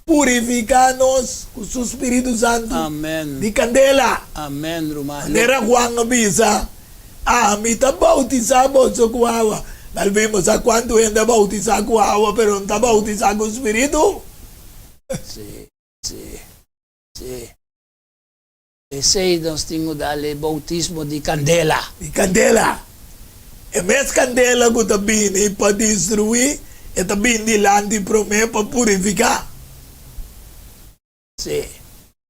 B: purificar-nos com o Espírito Santo
C: Amém.
B: de candela.
C: Amém, Romano.
B: Nera Juan avisa, me está bautizando, Malvin, sa cuánto gente bautizado con agua, pero no está bautizado con espíritu.
C: Sì, sì, sì. E sei nós temos dale bautismo di candela.
B: Di candela. E mes candela que tá bini para destruir, e tá bini landi pro me para purificar.
C: Sì.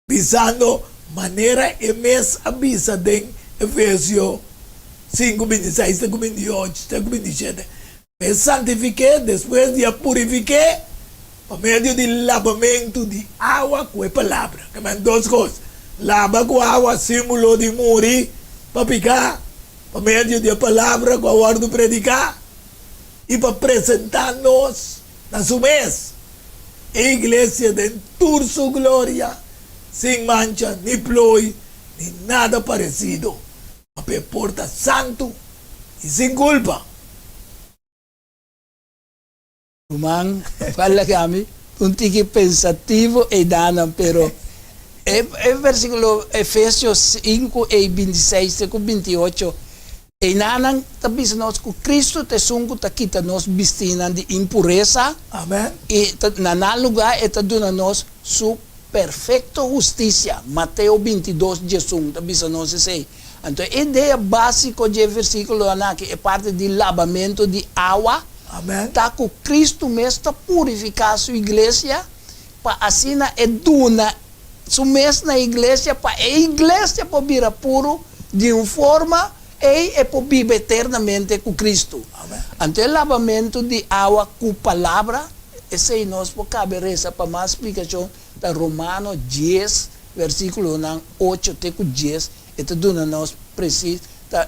B: Pisando maneira e mes avisa em Efésio 5, 26, 28, 27. Me santifiquei, depois de a purifiquei, por meio de lavamento de água com a palavra. Que é duas coisas. Lava com água, símbolo de morrer, para picar, por meio de a palavra, com a hora de predicar, e para apresentar-nos na sua mesa. A igreja de toda sua glória, sem mancha, nem ploi, nem nada parecido. A porta santo e sem culpa.
C: Rumang, fala kami, un tiki pensativo e danam, pero e versículo Efesios 5 e 26 e 28 e nanan tabis nos ku Cristo te sungu ta kita nos bistinan di impureza
B: Amen.
C: e na lugar e ta duna nos su perfecto justicia. Mateo 22 Jesus tabis nos sei. Então, a ideia básica de versículo aqui é parte de lavamento de água.
B: Amen.
C: Tá com Cristo mesmo purificar sua igreja para assim é duna sua mesma igreja para a igreja para vir puro de uma forma e para viver eternamente com Cristo.
B: Amen.
C: Então, o lavamento de água com palavra, esse é nós por cabe reza para mais explicação da Romano 10 versículo 8 até 10. Ito doon na nós precisa,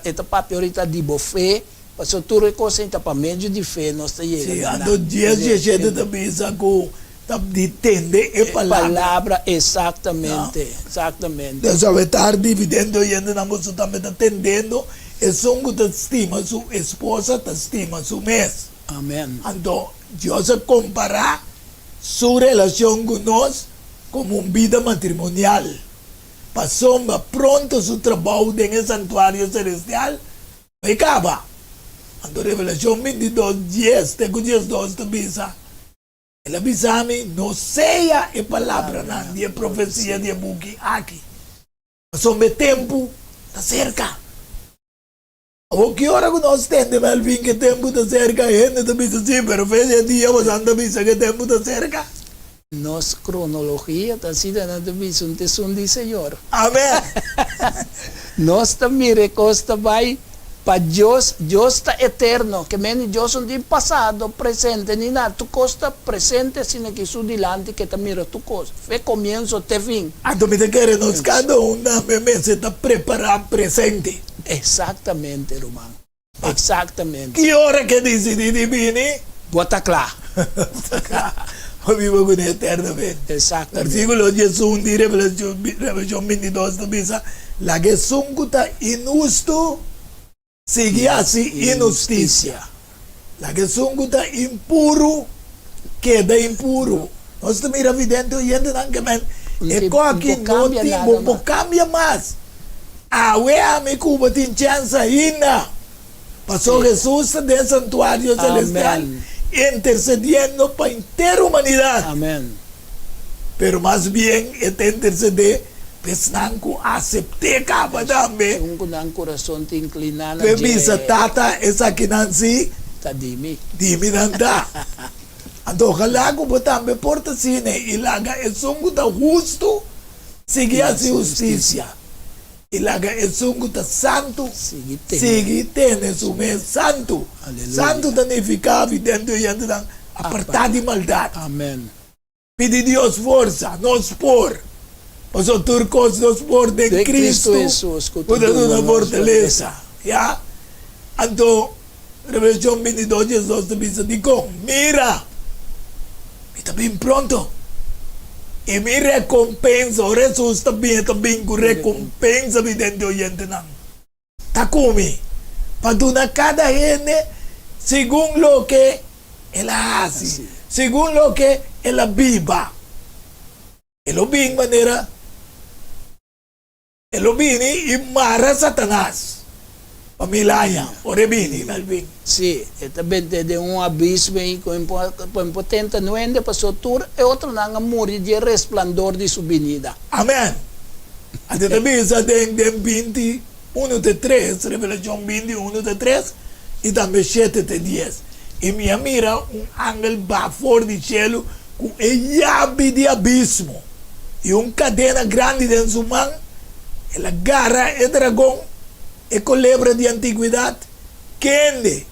C: ito papel di fé, para tu reconciliar para meio de fé, nós está
B: Sim, ando dias de gente também sacou, tá de entender a palavra.
C: Palavra, exatamente, exatamente.
B: Dessa vez tarde, dividendo e ainda não você também está entendendo, e songo te estima sua esposa, te estima sua mês.
C: Amém.
B: Então, Deus comparar sua relação com nós como uma vida matrimonial. Passou pronto seu trabalho dentro do santuário celestial, vai acabar. Então, Revelação 22, 10, tem 10, 12, avisa. Ele avisa-me, não seja a palavra, não, de profecia de buki aqui. Passou o tempo, está cerca. O que hora que nós temos, Melvin, que tempo está cerca, a gente está avisa, sim, mas fez dia, você anda avisa que tempo está cerca.
C: Nossa cronologia está sendo na divisão de Senhor.
B: Amém.
C: Nós também recosta vai para Deus, Deus está eterno, que menos Deus não tem passado, presente, nem nada. Tu costa presente, sino que su dilante que te mira tu costa. Fé comienzo, te fin.
B: Então, me quer nos cada um na mesa está preparado presente.
C: Exatamente, Román. Exactamente.
B: Que hora que decidi de vir?
C: Bota claro.
B: Vivo con eternamente.
C: Exactamente.
B: Versículo 11 de Revelación 22 dice, la que suncuta injusto sigue así injusticia. La que suncuta impuro queda impuro. Nós mira evidente oyendo que e aqui não cambia mais. A wea me cuba tem chance ainda. Passou Jesus do santuário celestial intercediendo para a inteira humanidade.
C: Amén.
B: Pero más bien este interceder pesnanco acepte capa também.
C: Kung kunang corazón te inclinana.
B: Pebisa tata esa kinansi
C: Tadimi.
B: dimi nanda. Ando kalago po tambe porta sine ilaga esungu ta justo sigue así justicia. Ilaga esungu ta santo sigue tene su mes santo.
C: Aleluya.
B: Santo significa dentro y dentro apartado de maldad.
C: Amén.
B: Pide Dios fuerza, nos por. Os turcos nos por de Cristo.
C: Jesús.
B: Puede dar una fortaleza. ¿Ya? Anto, Revelación 22, Jesús te dice, digo, mira, está bien pronto. Y mi recompensa, Jesús también con recompensa, vidente oyente. Takumi, para cada gente, según lo que él hace, según lo que él viva. Él lo vi en manera, él lo vine y mara Satanás. Pamilaya, orebini, Melvin.
C: Sì, e também de um abismo com impotente nuende passou tur e outro nanga muri de resplandor de subvenida.
B: Amen. At the bisa den 20, 1-3, Revelación 20, 1-3, e também 7-10. E minha mira ángel va fora do cielo com llave de abismo e cadena grande dentro sua mão, ela garra e dragão e culebra de antiguidade, quende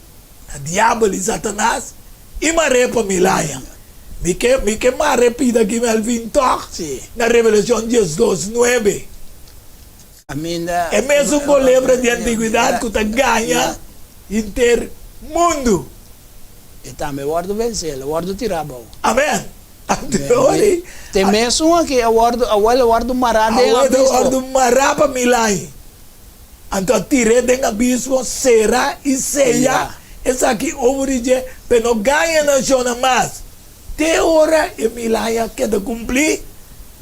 B: a diabo e Satanás e marepa milaya. Mi que mare pida que me vintoch
C: Sì.
B: na Revelación 10:2-9.
C: Aminda.
B: É mesmo culebra de antiguidade que tá ganha inter mundo.
C: E também guardo vencer, guardo tirabao.
B: Amen. Anteori.
C: Tem mesmo aqui, guardo marade em abismo.
B: Agora marapa milai. Anto tire den abismo será e seja. Essa aqui origem, pero não ganha na zona mais. Te hora e milaya que de cumprir.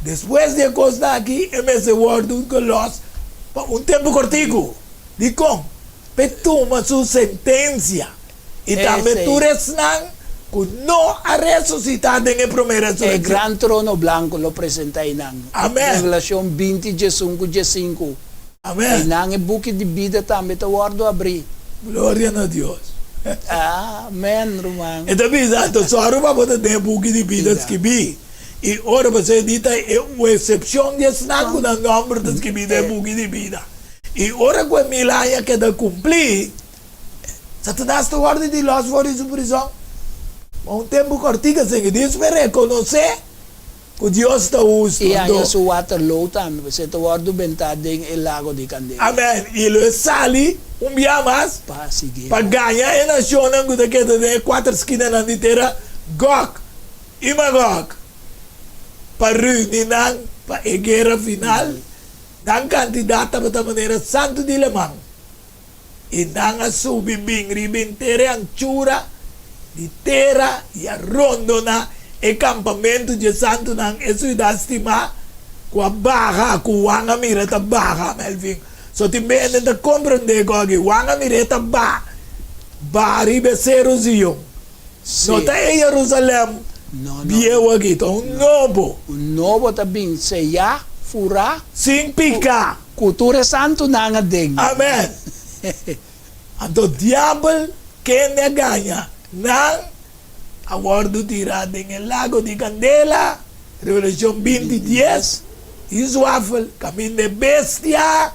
B: Depois de costa aqui, e me se guardo que los tempo cortico. Dico, petuma sua sentença. E também tu resnan que não a ressuscitar em primeira
C: E
B: ressurreição.
C: gran trono blanco lo presenta inang.
B: Amen.
C: Revelação 20, 15.
B: Amém.
C: Inang e buki de vida também te guardo abrir.
B: Glória a Deus.
C: Amen, Roman.
B: E também, então, só para poder ter buki de vidas que vi. E ora você dita é uma exceção de snack na número das que vi de buki de vida. E ora com a milagre que da cumprir, Satanás te guarda de los fora de prisão. Tempo cortico sem diz para reconhecer que Deus está usando.
C: E aí su Waterloo também, você te guardo bentado em lago de Candela.
B: Amém. E ele sali dia mais
C: Para seguir.
B: para ganhar a nação que tem 4 esquinas na terra, Gog e Magog. Para reunir para a guerra final, dan candidato para a maneira santo de lemang. E dan a subibing ribintere ang tsura di terra e a rondo na e campamento de santo nang esuidastima com a barra com o anga mireta barra Melvin. So timbene da comprende ko agi wanga mireta ba ribe serozio.
C: Sì.
B: No ta e Jerusalem
C: No, no.
B: biewa gito un nobo
C: Un novo também, seja, fura,
B: sing pika.
C: cultura santo nanga ding.
B: Amen. Anto diablo que ne ganha nang aguardo tirado en el lago de Candela, Revelación 20:10, Israel, camino de bestia,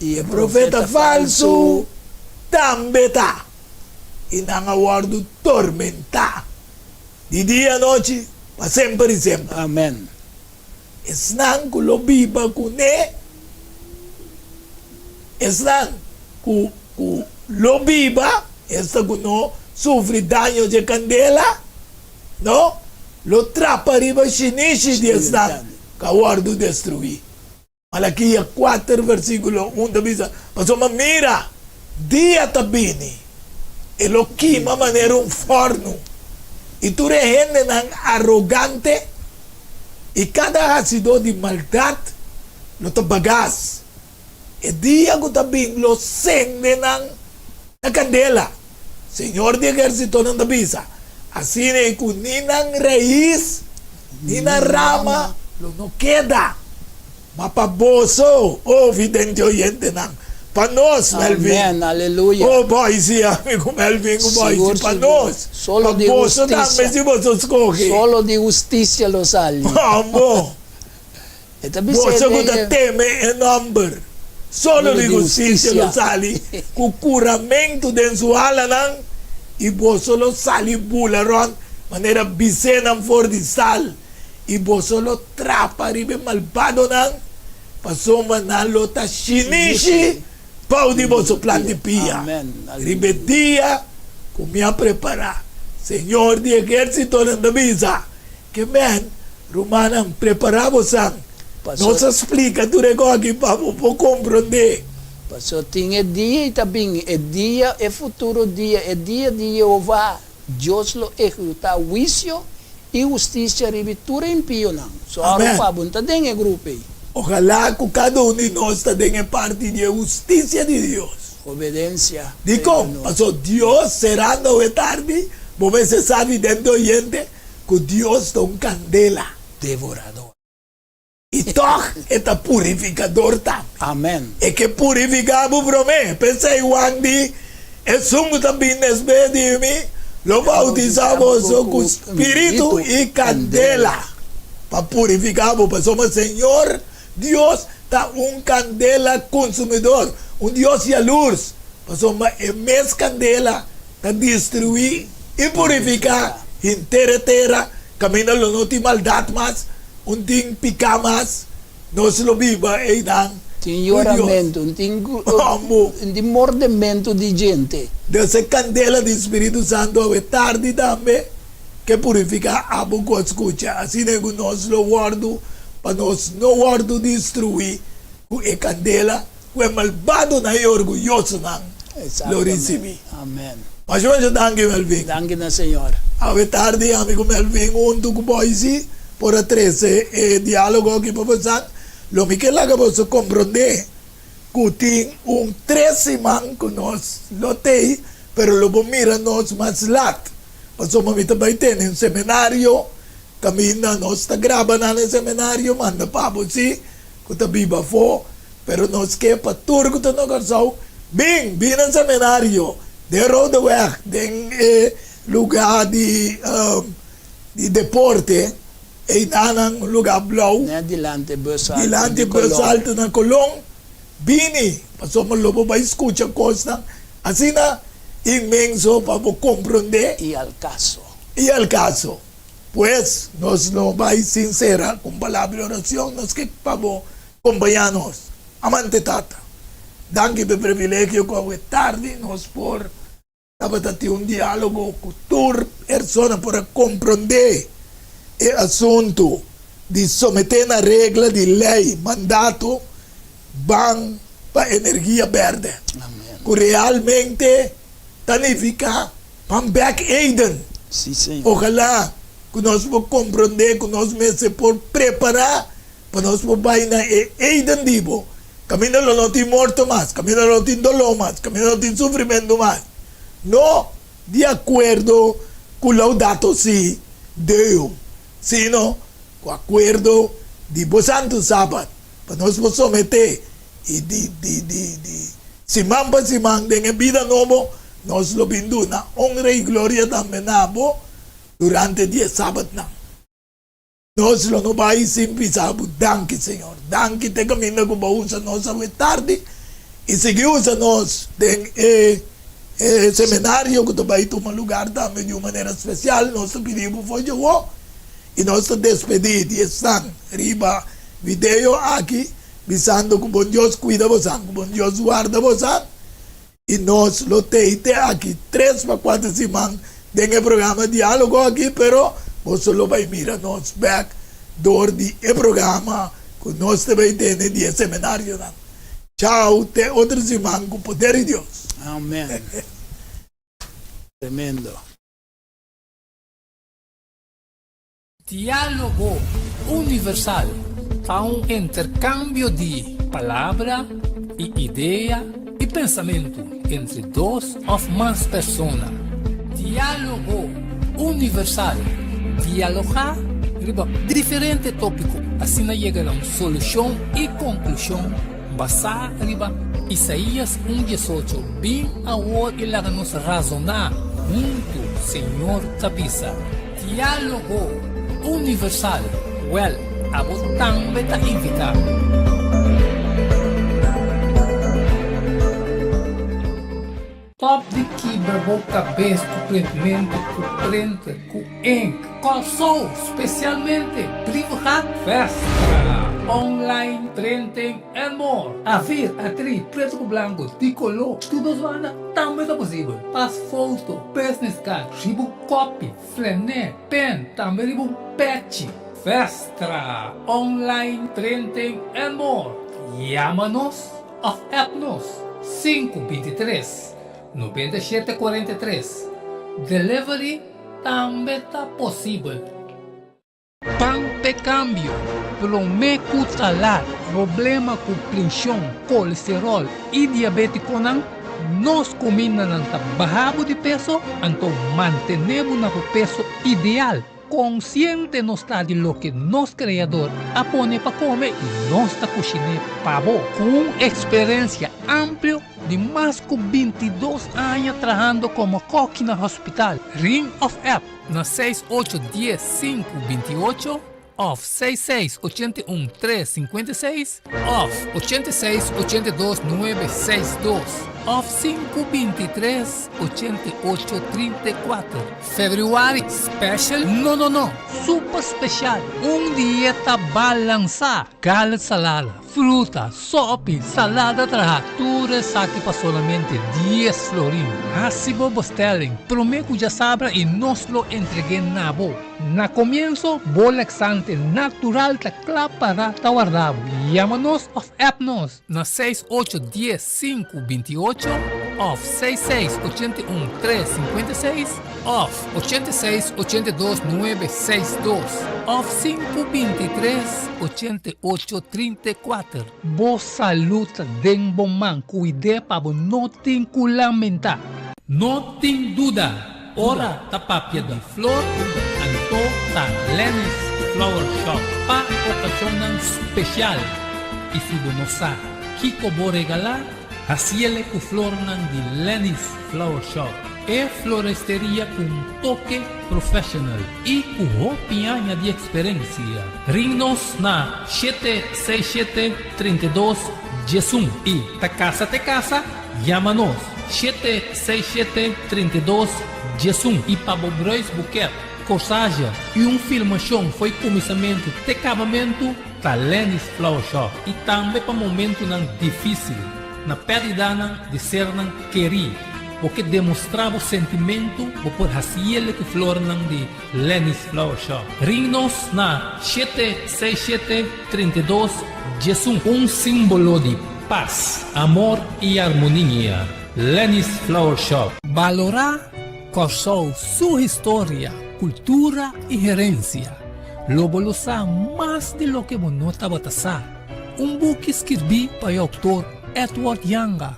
C: E
B: el profeta falso, também tá. E nang aguardo tormenta. De dia a noite, para sempre e sempre.
C: Amen.
B: Esnan ku lo biba ku ne. Esnan ku lo biba, esta ku no sofre daño de candela, no? Lo trapa riba shinishi de esnan, kawardo destruir. Malaquia 4, versículo 1 da bisa. Pasó mira, dia tabini, e lo quima maneira un forno. E tu rehende nang arrogante, e cada ácido de maldade lo tabagas. E dia ko tabing lo sende nang na candela. Senhor de exército não bisa. Assim é que ninang raiz, ninang rama, lo no queda. Mapaboso, vidente oyente nang. Panos, Melvin.
C: Amen, aleluia.
B: Oh, boy, siya, amigo Melvin, boy,
C: Sigur,
B: si Panos.
C: Solo de
B: Paboso nang,
C: justicia.
B: si Boso skoki.
C: Solo de justicia lo sali.
B: Vamos.
C: E também
B: Boso ko
C: se
B: teme e number. Solo di giustizia lo sali. Cucuramento den su ala nang. I boso lo sali bularon. Manera bisenang for di sal. I boso lo trapa ribe malvado nang. Pasoma na lo ta shinishi. Pau di boso planti pia.
C: Amen.
B: Ribe dia. Kumia prepara. Señor di ejercito ng Davisa. Que men. Rumanang preparamos ang.
C: Pastor-
B: Não se explica, tu recorre para compreender.
C: Passo tinha dia e também é dia, é futuro dia, é dia de Jeová. Deus lo executa juízo e justiça ribitura impio não. So
B: Amen.
C: aro pa bunta den grupo aí.
B: Ojalá que cada um de nós tenha parte de justiça de Deus.
C: Obediencia.
B: Dico, paso Dios cerrando de tarde, vos se sabe dentro oyente que Dios da un candela
C: Devorador.
B: y todo está purificador también.
C: Amén.
B: E que purificamos para mí. Pensé igual de es un también es de mí. Lo bautizamos con espíritu y candela. Para purificarnos, pues somos Señor Dios está un candela consumidor, un Dios de luz. Pues somos mes candela para destruir y purificar entera, camina lo no tiene maldad más, un ting pica más, no se lo viva y dan.
C: Tem oramento, tem mordimento de gente.
B: Dessa candela do Espírito Santo é tarde também, que purifica a boca escuta. Assim é que nós lo guardo, para nós não guardo destruir a candela, o é malvado na é orgulhoso não. Lo recebi.
C: Amém.
B: Mas eu já dangue Melvin.
C: Danke na Senhor.
B: A tarde, amigo Melvin, junto com Boise, por a 13 diálogo aqui para passar. Lo que la que você compreender que tem 13 man que nós lo tem, pero lo mira nós mais lat. Passou mamita vai ter um seminário, camina nós está gravando no seminário, manda para você, que está viva for, pero nós quer para tudo que está no coração, bem no seminário, de roda weg, de lugar de deporte. E nanang lugar blau.
C: Dilante bus
B: alto na Colón. Bini. Pasó mo lobo ba escucha costa. Así na inmenso para comprender.
C: Y al
B: caso. Pues nos lo va sincera con palabra de oración. Nos que pavo compañanos. Amante tata. Danke per privilegio que tarde nos por tabatati un diálogo con tu persona para comprender e assunto de someter na regra de lei, mandato, ban para energia verde.
C: Amém.
B: Que realmente significa pan back Aiden.
C: Sim, Senhor.
B: Ojalá que nós vamos compreender, que nós mesmos por preparar para nós vai na Aiden dibo. Camino não tem morto mais, camino não tem dolor mais, camino não tem sofrimento mais. Não de acordo com o laudato si Deus. Sino com acordo de Santo Sábado, para nós nos someter e de simão para simão, de vida nova, nós lo bindu na honra e glória também nabo durante 10 sábados. Nós lo não vai sempre sábado, danke Senhor, danke te caminho que usa nós a tarde e seguir usa nós de seminário que tu vai tomar lugar também de uma maneira especial, nós pedimos foi eu. E nós despedimos e estão riba video aqui, visando que bom Deus cuida você, que bom Deus guarda você. E nós lo temos aqui 3 para 4 semanas dentro do programa diálogo aqui, pero você lo vai mirar nós back door de programa que nós também temos de seminário. Tchau, até outra semana com o poder de Deus.
C: Amém. Tremendo.
A: Diálogo universal. Há intercâmbio de palavra e ideia e pensamento entre duas ou mais pessoas. Diálogo universal. Dialogar sobre diferentes tópicos. Assim chega a uma solução e conclusão basada em Isaías 1:18. Bem agora ele nos razonar junto, Senhor Tabisa. Diálogo universal. Well, abot também ta invita. Top de que boca cabeça completamente corrente com ink. Calçou especialmente privado festa. Online, printing and more. A ver, atriz, preto com branco, de color, tudo vana, também é possível. As foto, business card, ribo copy, flané, pen, também ribo patch. Festa, online, printing and more. Llama-nos ou app-nos 523-9743. Delivery também está possível. Pan de cambio, prometo salar, problema com pressão, colesterol e diabetes não, nos combina ng trabaho de peso, então mantenemos na peso ideal. Consciente nos está de lo que nos criador apone para comer e nos está cozinhando pavo com experiência ampla de mais de 22 anos trabalhando como coque no hospital. Ring of App na 6810-528 of 6681-356 of 8682-962 of 523-8834. February Special? No. Super Special. Dieta balança. Galat salada, fruta, sopa, salada tratura saki pa solamente 10 florin. Hasibo bostelling. Prometo ya sabra y nos lo entreguen nabo. Na comienzo, bolexante natural takla para tawardabo. Llámanos of appnos na 6810-528 of 6681-356 of 8682-962 of 523-8834. Bo saluta den bom man, cuide pa bo noting kulamenta. Noting duda. Ora tapapia de flor, anto ta Lenny's Flower Shop pa okasyon ng special. Isibonosa, Kiko bo regalar, hasiele ku flor ng di Lenny's Flower Shop. E floresteria con toque professional y ku hopianya di experiencia. Ringnos na 767-32 Jesum y te casa, llámanos 767-32 Jesum e Pabobrois Buquet, corsagem e filmação foi começamento de acabamento da Lenny's Flower Shop e também para momento não difícil na perda de ser não querer porque demonstrava o sentimento por haciele que flor não de Lenny's Flower Shop. Ring-nos na 767-32 Jesum, símbolo de paz, amor e harmonia. Lenny's Flower Shop. Valorar Corsou sua história, cultura e herência. Lobo lo sa mais de lo que monota batasa. Book escrevi para o autor Edward Yanga.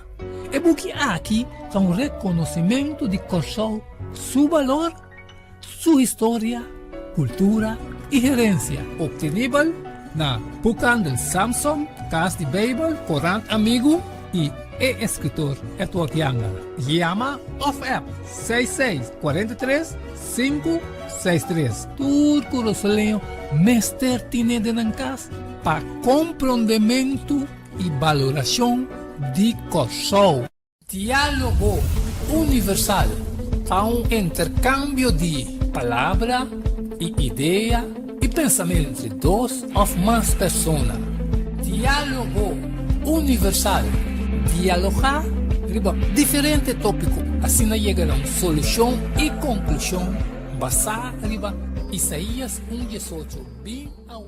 A: E book aqui é reconhecimento de Corsou, seu valor, sua história, cultura e herência. Obtenível na Bucan del Samsung, Casa de Bible, Corant Amigo e escritor Edward Yanga. Llama of app 6643-563. Turco Rosoleo, Mester Tine de Nancas, para compreendimento e valoração de Corsou. Diálogo universal, a intercâmbio de palavra e ideia e pensamento entre dois ou mais pessoas. Diálogo universal. Dialogar sobre diferentes tópicos, assim chega a uma solução e conclusão basada em Isaías 1:18. Bem a